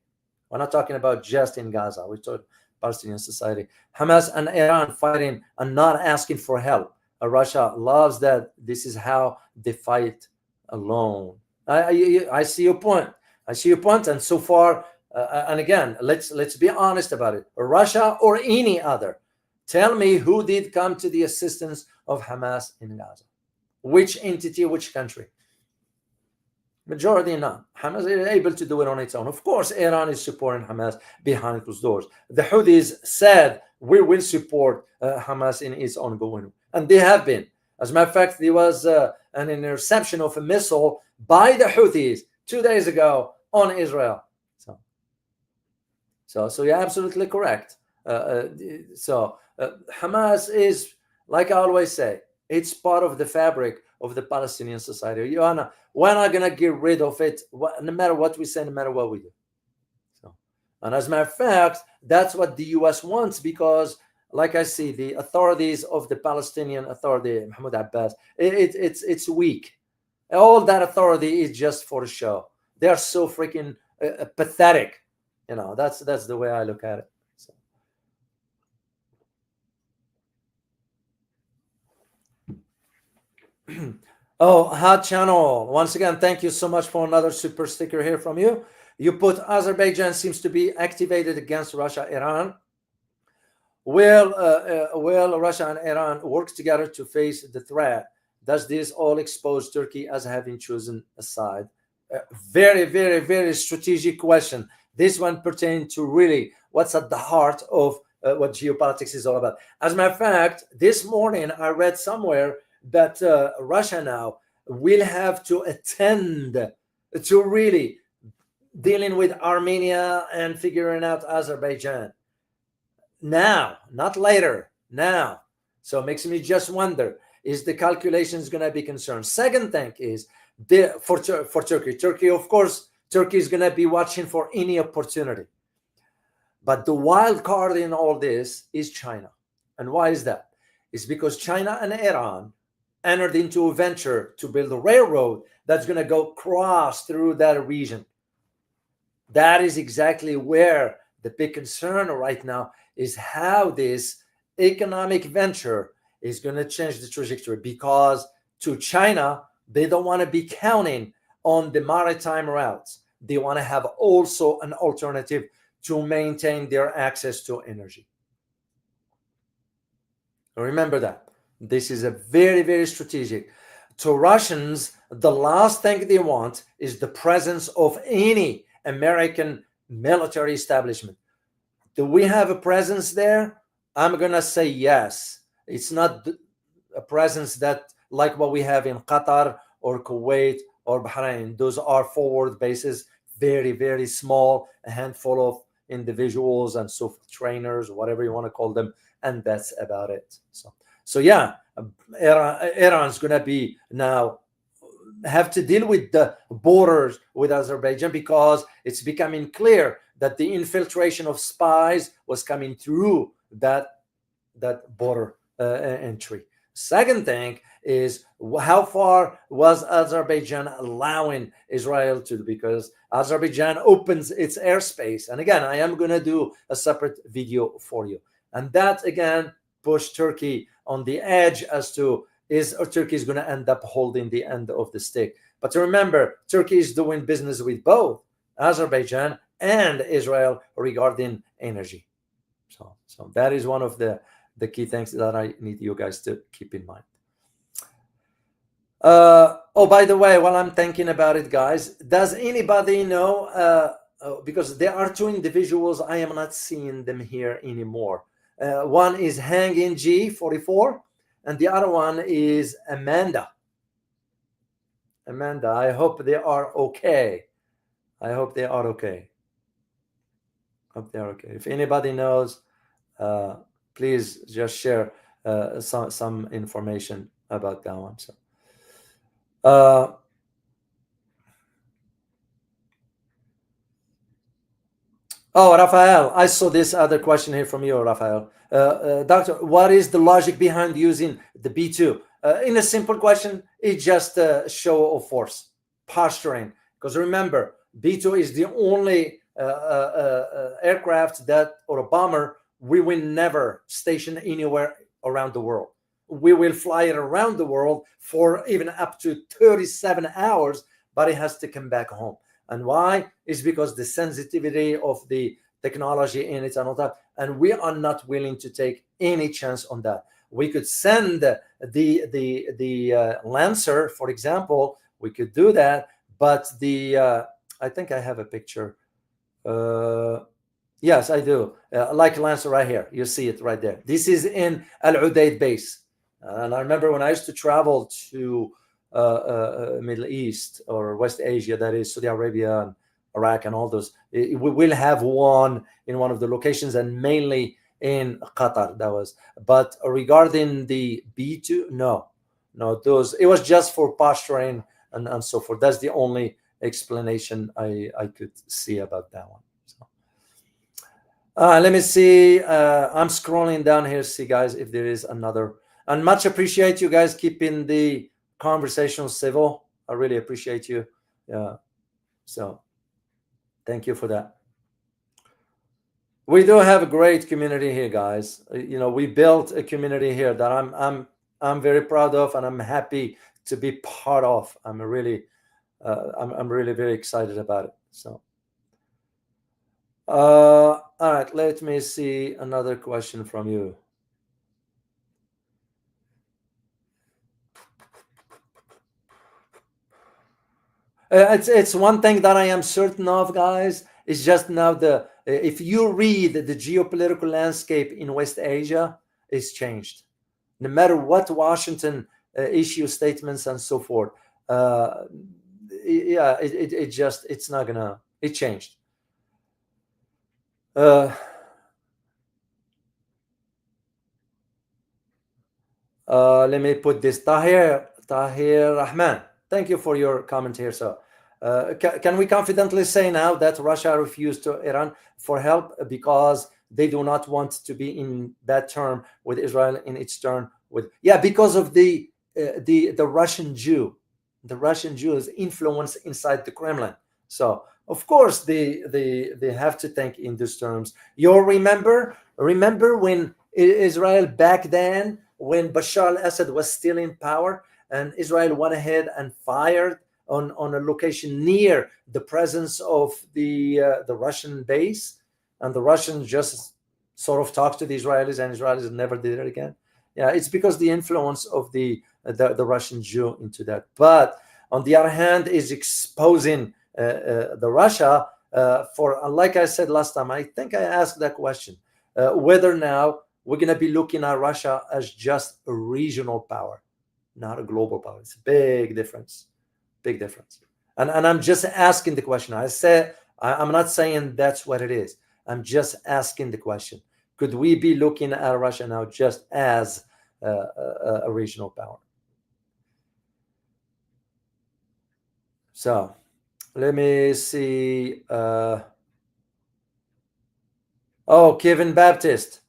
We're not talking about just in Gaza. We're talking Palestinian society. Hamas and Iran fighting and not asking for help. Russia loves that. This is how they fight alone. I see your point. And so far, and again, let's be honest about it. Russia or any other, tell me who did come to the assistance of Hamas in Gaza? Which entity, which country? Majority none. Hamas is able to do it on its own. Of course, Iran is supporting Hamas behind closed doors. The Houthis said we will support Hamas in its ongoing, and they have been. As a matter of fact, there was an interception of a missile by the Houthis 2 days ago on Israel. So you're absolutely correct. Hamas is, like I always say, it's part of the fabric of the Palestinian society. We're not going to get rid of it, no matter what we say, no matter what we do. And as a matter of fact, that's what the U.S. wants, because, like I see, the authorities of the Palestinian Authority, Mahmoud Abbas, it's weak. All that authority is just for the show. They are so freaking pathetic. That's the way I look at it. Oh, Hot Channel, once again, thank you so much for another super sticker here from you. You put Azerbaijan seems to be activated against Russia, Iran. Will Russia and Iran work together to face the threat? Does this all expose Turkey as having chosen a side? Very, very, very strategic question. This one pertains to really what's at the heart of what geopolitics is all about. As a matter of fact, this morning I read somewhere that Russia now will have to attend to really dealing with Armenia and figuring out Azerbaijan. Now, not later, now. So it makes me just wonder, is the calculations going to be concerned? Second thing is, for Turkey, of course, Turkey is going to be watching for any opportunity. But the wild card in all this is China. And why is that? It's because China and Iran entered into a venture to build a railroad that's going to go cross through that region. That is exactly where the big concern right now is, how this economic venture is going to change the trajectory, because to China, they don't want to be counting on the maritime routes. They want to have also an alternative to maintain their access to energy. Remember that. This is a very, very strategic. To Russians, the last thing they want is the presence of any American military establishment. Do we have a presence there? I'm going to say yes. It's not a presence that like what we have in Qatar or Kuwait or Bahrain. Those are forward bases, very, very small, a handful of individuals and so trainers, whatever you want to call them, and that's about it. So yeah, Iran's going to be now have to deal with the borders with Azerbaijan, because it's becoming clear that the infiltration of spies was coming through that border entry. Second thing is, how far was Azerbaijan allowing Israel to, because Azerbaijan opens its airspace. And again, I am going to do a separate video for you. And that again pushed Turkey on the edge as to, Turkey is going to end up holding the end of the stick. But remember, Turkey is doing business with both Azerbaijan and Israel regarding energy. So that is one of the key things that I need you guys to keep in mind. Oh, by the way, while I'm thinking about it, guys, does anybody know, because there are two individuals, I am not seeing them here anymore. One is Hangin G44, and the other one is Amanda. I hope they are okay. Hope they are okay. If anybody knows, please just share some information about that one. So, oh, Rafael, I saw this other question here from you, Rafael. Doctor, what is the logic behind using the B2? In a simple question, it's just a show of force, posturing. Because remember, B2 is the only aircraft that, or a bomber, we will never station anywhere around the world. We will fly it around the world for even up to 37 hours, but it has to come back home. And why? It's because the sensitivity of the technology in it and all that. And we are not willing to take any chance on that. We could send the Lancer, for example, we could do that. But I think I have a picture. Yes, I do. Like Lancer right here. You see it right there. This is in Al Udeid base. And I remember when I used to travel to Middle East or West Asia, that is Saudi Arabia and Iraq and all those, we will have one in one of the locations, and mainly in Qatar, that was. But regarding the B2, no, those, it was just for posturing and so forth. That's the only explanation I could see about that one. So, let me see. I'm scrolling down here, see guys, if there is another. And much appreciate you guys keeping the conversation civil. I really appreciate you. Yeah. So thank you for that. We do have a great community here, guys. You know, we built a community here that I'm very proud of, and I'm happy to be part of. I'm really very excited about it. So, all right, let me see another question from you. It's one thing that I am certain of, guys. It's just now if you read the geopolitical landscape in West Asia, it's changed. No matter what Washington issue statements and so forth, yeah, it's not gonna. It changed. Let me put this. Tahir Rahman. Thank you for your comment here. So, can we confidently say now that Russia refused to Iran for help because they do not want to be in bad term with Israel in its turn? Because of the the Russian Jew. The Russian Jews influence inside the Kremlin. So of course they have to think in these terms. You remember when Israel back then, when Bashar al-Assad was still in power, and Israel went ahead and fired on a location near the presence of the Russian base, and the Russians just sort of talked to the Israelis, and Israelis never did it again. Yeah, it's because the influence of the Russian Jew into that. But on the other hand, is exposing the Russia for, like I said last time, I think I asked that question, whether now we're going to be looking at Russia as just a regional power, not a global power. It's a big difference, big difference. And I'm just asking the question. I'm not saying that's what it is. I'm just asking the question. Could we be looking at Russia now just as a regional power? So let me see. Kevin Baptist.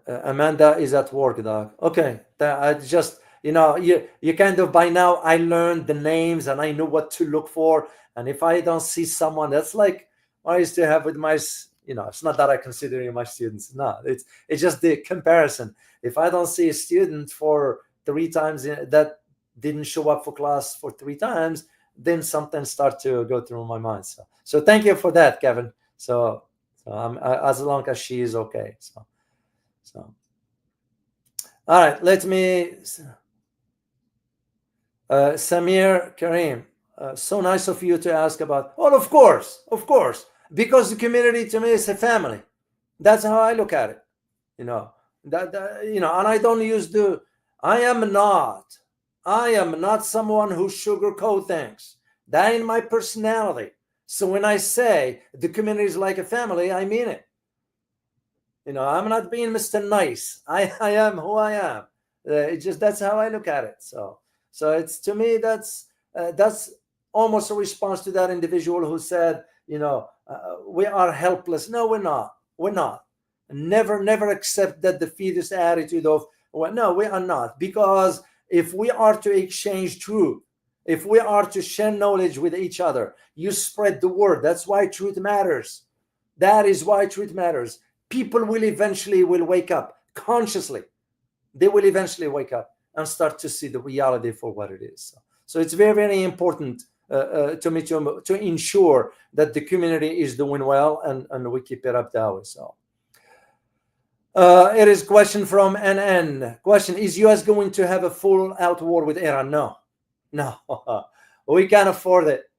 Amanda is at work, dog. Okay. I just, you kind of, by now I learned the names and I know what to look for. And if I don't see someone, that's like I used to have with my, it's not that I consider you my students. No, it's just the comparison. If I don't see a student for 3 times that didn't show up for class for 3 times, then something start to go through my mind. So thank you for that, Kevin. So as long as she is okay. So all right, let me. Samir Karim, so nice of you to ask about. Well, of course, because the community to me is a family. That's how I look at it. And I don't use I am not someone who sugarcoat things. That ain't my personality. So when I say the community is like a family, I mean it. I'm not being Mr. Nice. I am who I am. That's how I look at it. So it's, to me, that's almost a response to that individual who said, we are helpless. No, we're not. We're not. Never accept that defeatist attitude of, well, no, we are not. Because if we are to exchange truth, if we are to share knowledge with each other, you spread the word. That's why truth matters. That is why truth matters. People will eventually wake up consciously. They will eventually wake up and start to see the reality for what it is. So it's very, very important to me to ensure that the community is doing well and we keep it up that way. So it is question from NN. Question: is US going to have a full-out war with Iran? No, we can't afford it.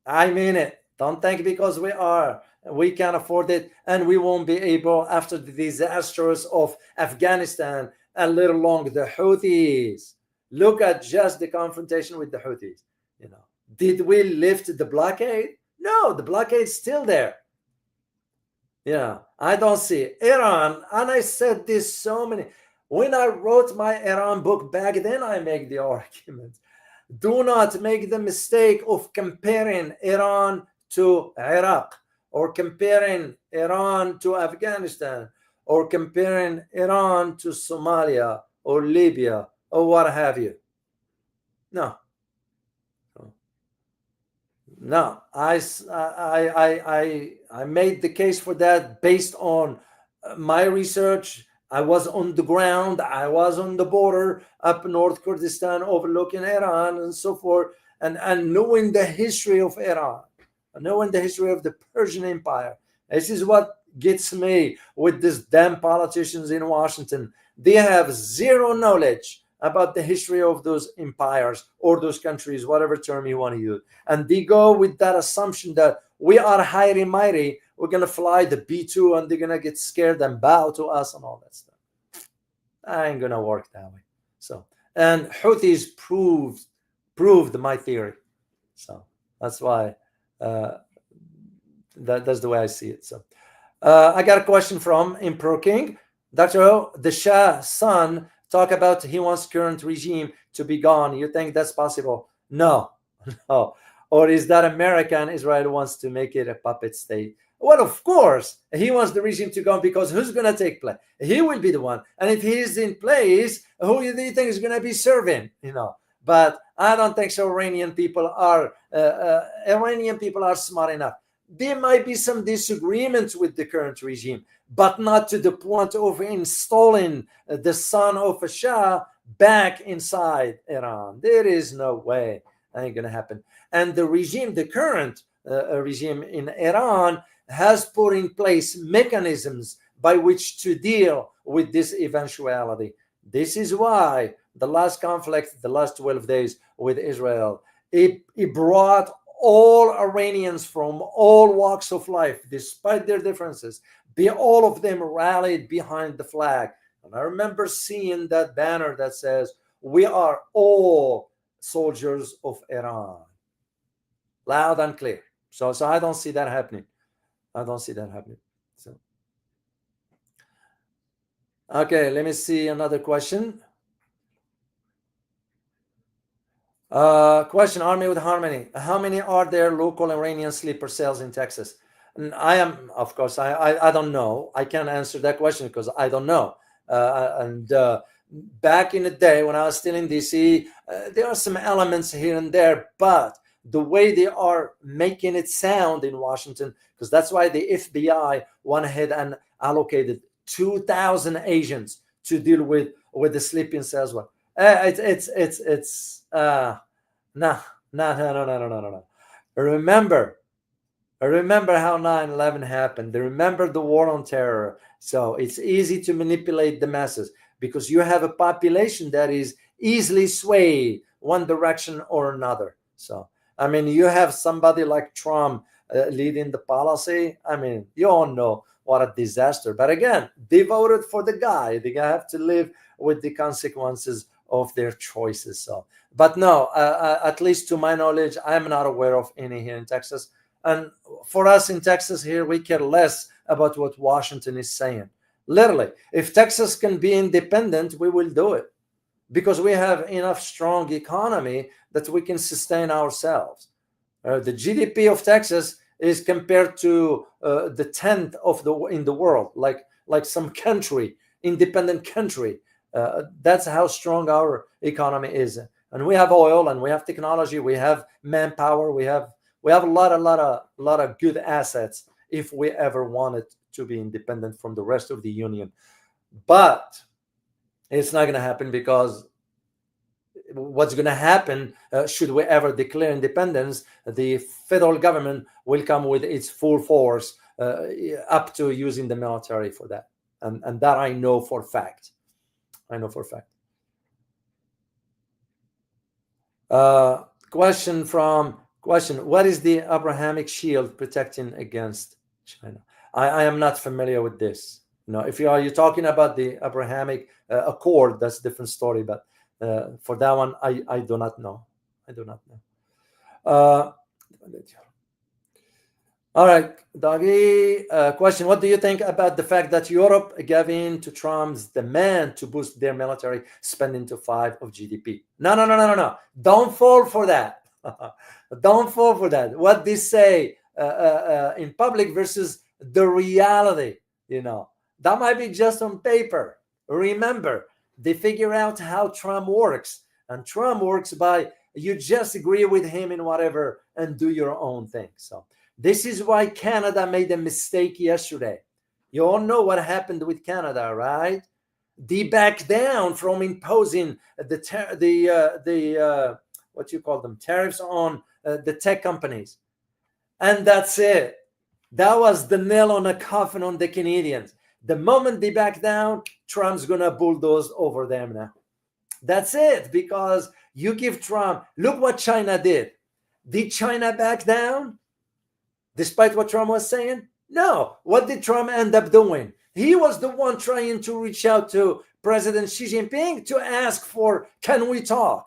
I mean it. Don't think because we can't afford it, and we won't be able, after the disasters of Afghanistan, and let alone the Houthis. Look at just the confrontation with the Houthis. Did we lift the blockade? No, the blockade's still there. I don't see Iran, and I said this when I wrote my Iran book back then, I make the argument. Do not make the mistake of comparing Iran to Iraq, or comparing Iran to Afghanistan, or comparing Iran to Somalia or Libya or what have you. No, I made the case for that based on my research. I was on the ground. I was on the border up North Kurdistan overlooking Iran and so forth, and knowing the history of Iran, knowing the history of the Persian Empire. This is what gets me with these damn politicians in Washington. They have zero knowledge about the history of those empires or those countries, whatever term you want to use. And they go with that assumption that we are high and mighty. We're going to fly the B-2 and they're going to get scared and bow to us and all that stuff. I ain't going to work that way. So, and Houthis proved my theory. So that's why that's the way I see it. So I got a question from Emperor King. Dr. O, the Shah's son talk about he wants current regime to be gone. You think that's possible? No. Or is that America and Israel wants to make it a puppet state? Well, of course, he wants the regime to go because who's going to take place? He will be the one. And if he's in place, who do you think is going to be serving? But I don't think so. Iranian people are smart enough. There might be some disagreements with the current regime, but not to the point of installing the son of a Shah back inside Iran. There is no way. That ain't going to happen. And the regime, the current regime in Iran, has put in place mechanisms by which to deal with this eventuality. This is why the last conflict, the last 12 days with Israel, it brought all Iranians from all walks of life, despite their differences, all of them rallied behind the flag. And I remember seeing that banner that says, "We are all soldiers of Iran," loud and clear. So I don't see that happening. So, okay, let me see another question. Question: Army with Harmony. How many are there local Iranian sleeper cells in Texas? And I don't know. I can't answer that question because I don't know. Back in the day when I was still in DC, there are some elements here and there, but the way they are making it sound in Washington, because that's why the FBI went ahead and allocated 2,000 agents to deal with the sleeping cells. No. Remember how 9/11 happened. Remember the war on terror. So it's easy to manipulate the masses because you have a population that is easily swayed one direction or another. So, I mean, you have somebody like Trump leading the policy. I mean, you all know what a disaster. But again, they voted for the guy. They have to live with the consequences of their choices. So, but no, at least to my knowledge, I'm not aware of any here in Texas. And for us in Texas here, we care less about what Washington is saying. Literally, if Texas can be independent, we will do it because we have enough strong economy that we can sustain ourselves. The GDP of Texas is compared to the 10th in the world, like some country, independent country. That's how strong our economy is. And we have oil, and we have technology, we have manpower, we have a lot of good assets if we ever wanted to be independent from the rest of the union. But it's not going to happen because what's going to happen should we ever declare independence, the federal government will come with its full force up to using the military for that. And that I know for a fact. Question: what is the Abrahamic shield protecting against China? I am not familiar with this. If you're talking about the Abrahamic Accord, that's a different story. But for that one, I do not know. All right, Doggy. Question: what do you think about the fact that Europe gave in to Trump's demand to boost their military spending to 5% of GDP? No. Don't fall for that. Don't fall for that. What they say in public versus the reality, that might be just on paper. Remember, they figure out how Trump works, and Trump works by you just agree with him in whatever and do your own thing. So this is why Canada made a mistake yesterday. You all know what happened with Canada, right? They backed down from imposing the what you call them, tariffs on the tech companies. And that's it. That was the nail on the coffin on the Canadians. The moment they back down, Trump's going to bulldoze over them now. That's it, because you give Trump, look what China did. Did China back down despite what Trump was saying? No. What did Trump end up doing? He was the one trying to reach out to President Xi Jinping to ask for, can we talk?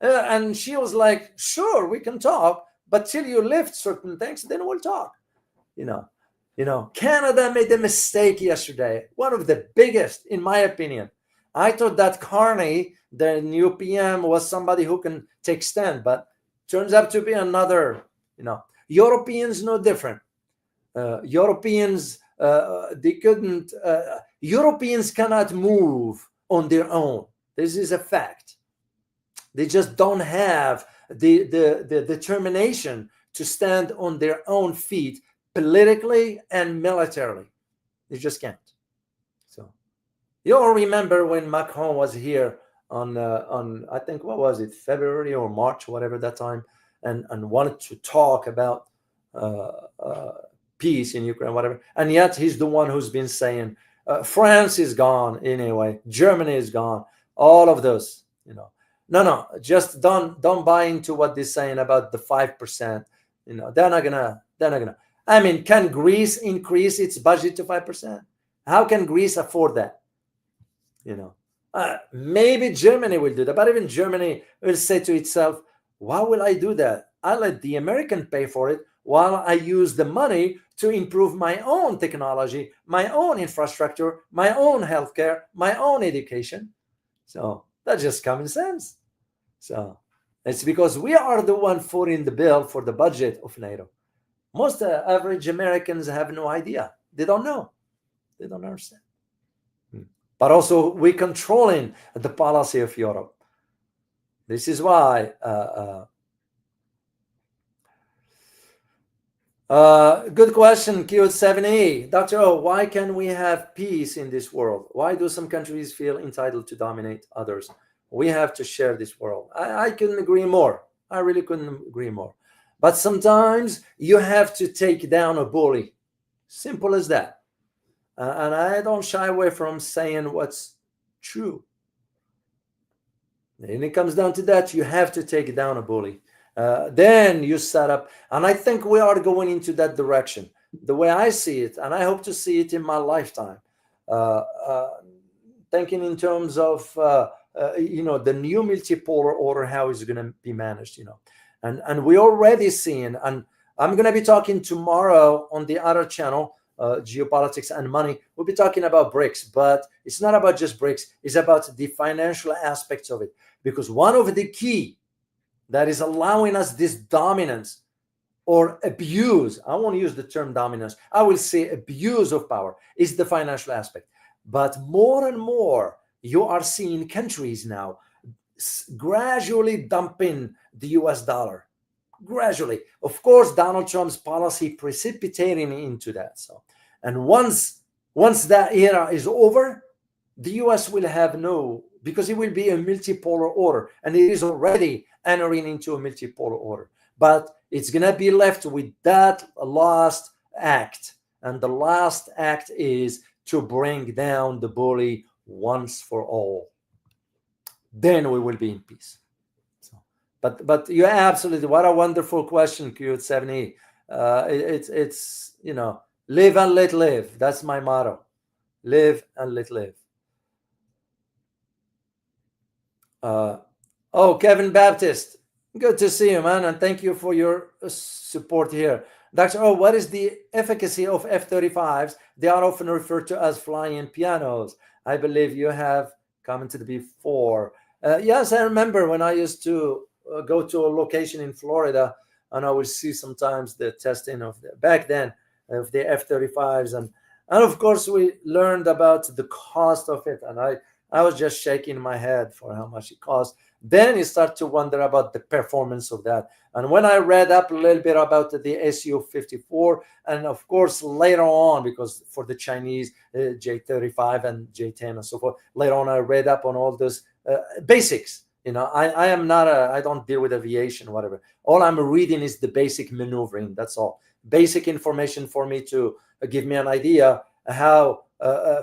And she was like, sure, we can talk, but till you lift certain things, then we'll talk. Canada made a mistake yesterday, one of the biggest, in my opinion. I thought that Carney, the new PM, was somebody who can take stand, but turns out to be another, Europeans no different. Europeans, they couldn't. Europeans cannot move on their own. This is a fact. They just don't have the determination to stand on their own feet politically and militarily. They just can't. So you all remember when Macron was here on I think, what was it, February or March, whatever that time, and wanted to talk about peace in Ukraine, whatever, and yet he's the one who's been saying France is gone anyway, Germany is gone, all of those, no, just don't buy into what they're saying about the 5%. They're not gonna. I mean, can Greece increase its budget to 5%? How can Greece afford that? Maybe Germany will do that, but even Germany will say to itself, why will I do that? I let the American pay for it while I use the money to improve my own technology, my own infrastructure, my own healthcare, my own education. So that's just common sense. So it's because we are the one footing the bill for the budget of NATO. Most average Americans have no idea. They don't know. They don't understand. But also, we're controlling the policy of Europe. This is why good question, Q7E. Dr. O, why can we have peace in this world? Why do some countries feel entitled to dominate others? We have to share this world. I couldn't agree more. I really couldn't agree more. But sometimes you have to take down a bully. Simple as that. And I don't shy away from saying what's true. And it comes down to that. You have to take down a bully. Then you set up, and I think we are going into that direction. The way I see it, and I hope to see it in my lifetime, thinking in terms of the new multipolar order, how it's going to be managed, and we're already seeing, and I'm going to be talking tomorrow on the other channel, Geopolitics and Money. We'll be talking about BRICS, but it's not about just BRICS. It's about the financial aspects of it, because one of the key that is allowing us this dominance or abuse, I won't use the term dominance, I will say abuse of power, is the financial aspect. But more and more, you are seeing countries now gradually dumping the US dollar. Gradually. Of course, Donald Trump's policy precipitating into that. So, and once that era is over, the US will have because it will be a multipolar order, and it is already entering into a multipolar order. But it's going to be left with that last act. And the last act is to bring down the bully once for all. Then we will be in peace. So, but you're absolutely, what a wonderful question, Q70. It's live and let live. That's my motto. Live and let live. Kevin Baptist, good to see you, man, and thank you for your support here. Dr. O, what is the efficacy of F-35s? They are often referred to as flying pianos. I believe you have commented before. Yes, I remember when I used to go to a location in Florida, and I would see sometimes the testing of back then of the F-35s, and of course we learned about the cost of it, and I was just shaking my head for how much it cost. Then you start to wonder about the performance of that. And when I read up a little bit about the Su-54, and of course later on, because for the Chinese J-35 and J-10 and so forth, later on I read up on all those basics. I don't deal with aviation, whatever. All I'm reading is the basic maneuvering. That's all. Basic information for me to give me an idea how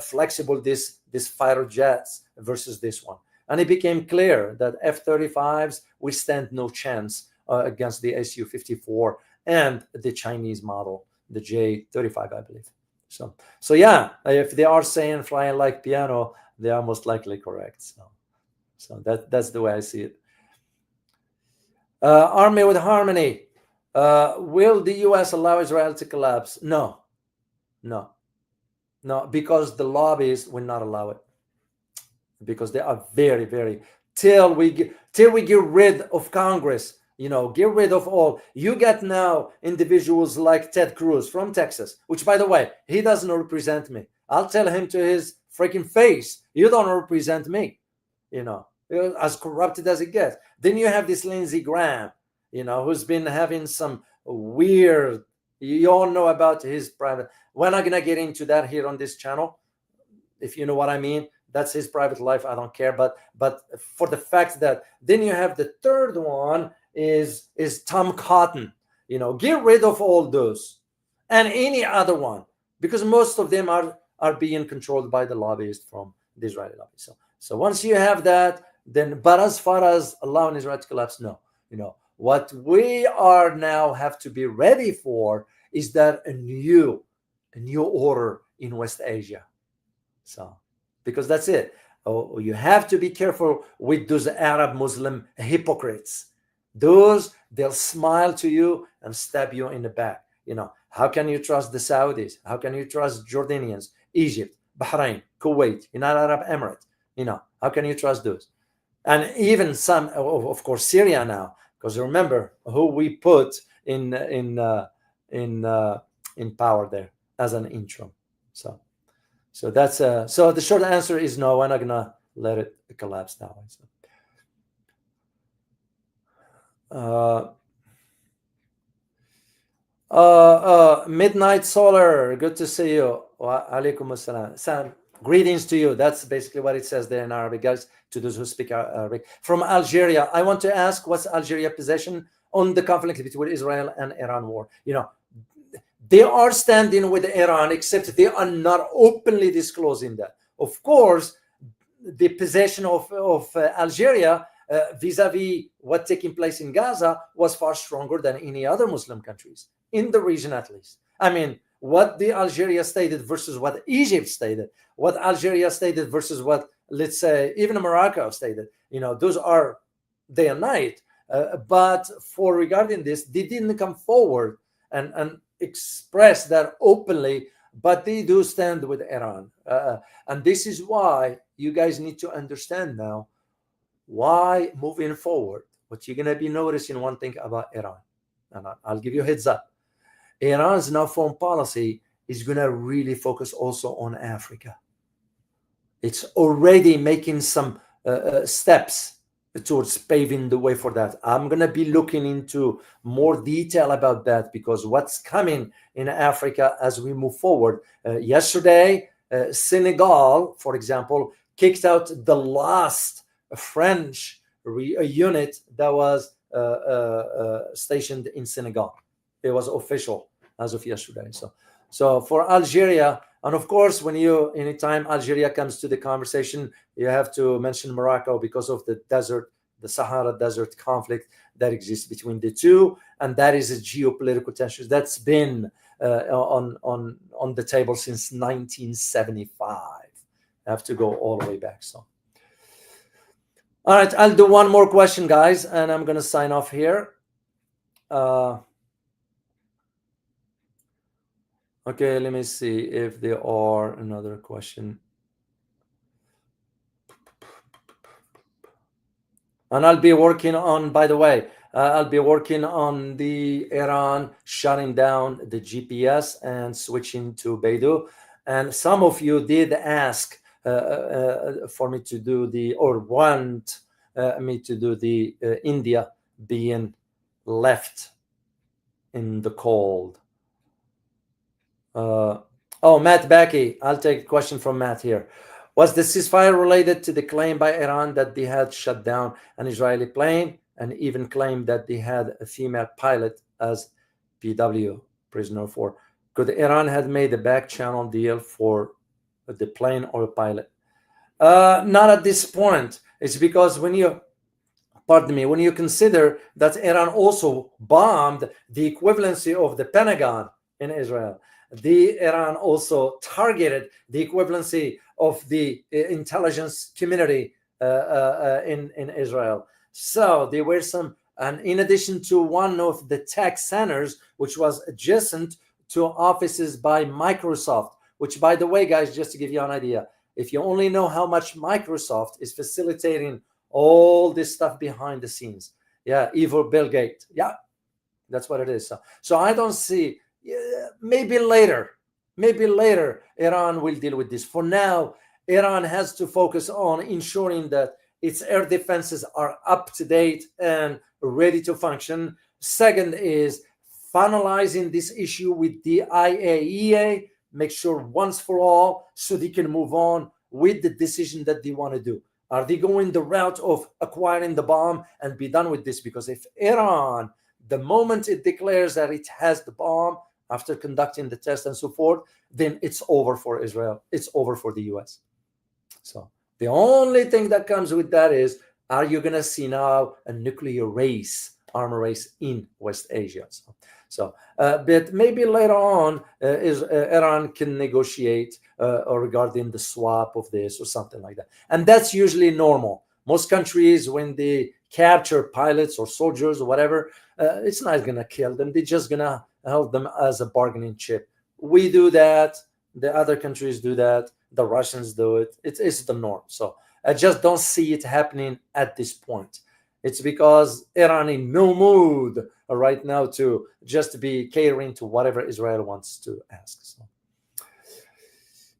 flexible this fighter jets versus this one. And it became clear that F-35s will stand no chance against the Su-54 and the Chinese model, the J-35, I believe. So yeah, if they are saying flying like piano, they are most likely correct. So that's the way I see it. Army with Harmony. Will the U.S. allow Israel to collapse? No, because the lobbyists will not allow it. Because they are very, very, till we get rid of Congress, Get rid of all. You get now individuals like Ted Cruz from Texas, which, by the way, he doesn't represent me. I'll tell him to his freaking face, you don't represent me, as corrupted as it gets. Then you have this Lindsey Graham, who's been having some weird, you all know about his private. We're not going to get into that here on this channel, if you know what I mean. That's his private life. I don't care. But for the fact that then you have the third one is Tom Cotton. Get rid of all those and any other one, because most of them are being controlled by the lobbyists from the Israeli lobby. So once you have that, then, but as far as allowing Israel to collapse, no. What we are now have to be ready for is that a new order in West Asia. So, because that's it. Oh, you have to be careful with those Arab Muslim hypocrites. Those, they'll smile to you and stab you in the back. How can you trust the Saudis? How can you trust Jordanians, Egypt, Bahrain, Kuwait, United Arab Emirates? How can you trust those? And even some, of course, Syria now, because remember who we put in power there as an interim. So that's so the short answer is no. We're not gonna let it collapse now. Midnight Solar, good to see you. Wa alaikum assalam. Sam, greetings to you. That's basically what it says there in Arabic, guys, to those who speak Arabic. From Algeria, I want to ask, what's Algeria's position on the conflict between Israel and Iran war? They are standing with Iran, except they are not openly disclosing that. Of course, the position of Algeria vis-a-vis what taking place in Gaza was far stronger than any other Muslim countries, in the region at least. I mean, what the Algeria stated versus what Egypt stated, what Algeria stated versus what, let's say, even Morocco stated, those are day and night. But for regarding this, they didn't come forward and express that openly, but they do stand with Iran. And this is why you guys need to understand now why moving forward, what you're going to be noticing one thing about Iran, and I'll give you a heads up. Iran's now foreign policy is going to really focus also on Africa. It's already making some steps towards paving the way for that. I'm going to be looking into more detail about that, because what's coming in Africa as we move forward. Yesterday, Senegal, for example, kicked out the last French unit that was stationed in Senegal. It was official as of yesterday. So for Algeria, and of course, anytime Algeria comes to the conversation, you have to mention Morocco because of the Sahara Desert conflict that exists between the two, and that is a geopolitical tension that's been on the table since 1975. I have to go all the way back. So, all right, I'll do one more question, guys, and I'm going to sign off here. Okay, let me see if there are another question. And I'll be working on, by the way, I'll be working on the Iran shutting down the GPS and switching to Beidou. And some of you did ask for me to do or want me to do the India being left in the cold. Matt Backey, I'll take a question from Matt here. Was the ceasefire related to the claim by Iran that they had shut down an Israeli plane, and even claimed that they had a female pilot as PW, prisoner of war? Could Iran have made a back channel deal for the plane or pilot? Not at this point. It's because when you consider that Iran also bombed the equivalency of the Pentagon in Israel, Iran also targeted the equivalency of the intelligence community in Israel. So there were some, and in addition to one of the tech centers, which was adjacent to offices by Microsoft, which, by the way, guys, just to give you an idea, if you only know how much Microsoft is facilitating all this stuff behind the scenes, Yeah, evil Bill Gates. Yeah, that's what it is. So I don't see. Maybe later, Iran will deal with this. For now, Iran has to focus on ensuring that its air defenses are up to date and ready to function. Second is finalizing this issue with the IAEA, make sure once for all so they can move on with the decision that they want to do. Are they going the route of acquiring the bomb and be done with this? Because if Iran, the moment it declares that it has the bomb after conducting the test and so forth, then it's over for Israel. It's over for the US. So the only thing that comes with that is, are you going to see now a nuclear race, armor race in West Asia? But maybe later on, Iran can negotiate regarding the swap of this or something like that. And that's usually normal. Most countries, when they capture pilots or soldiers or whatever, it's not going to kill them. They're just going to hold them as a bargaining chip. We do that. The other countries do that. The Russians do it. It's the norm. So I just don't see it happening at this point. It's because Iran in no mood right now to just be catering to whatever Israel wants to ask. So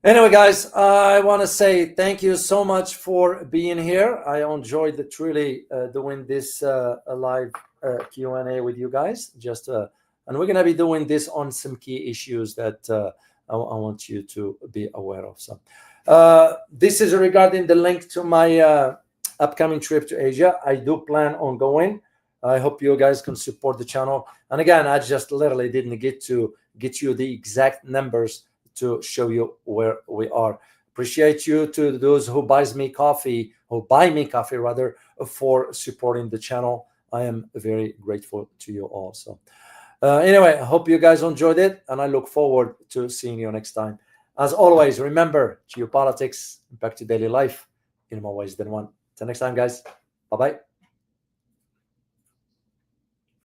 anyway, guys, I want to say thank you so much for being here. I enjoyed truly doing this live Q&A with you guys. And we're going to be doing this on some key issues that I want you to be aware of. So this is regarding the link to my upcoming trip to Asia. I do plan on going. I hope you guys can support the channel. And again, I just literally didn't get you the exact numbers to show you where we are. Appreciate you to those who buy me coffee rather, for supporting the channel. I am very grateful to you all. So anyway, I hope you guys enjoyed it, and I look forward to seeing you next time. As always, remember, geopolitics impact your daily life in more ways than one. Till next time, guys. Bye-bye.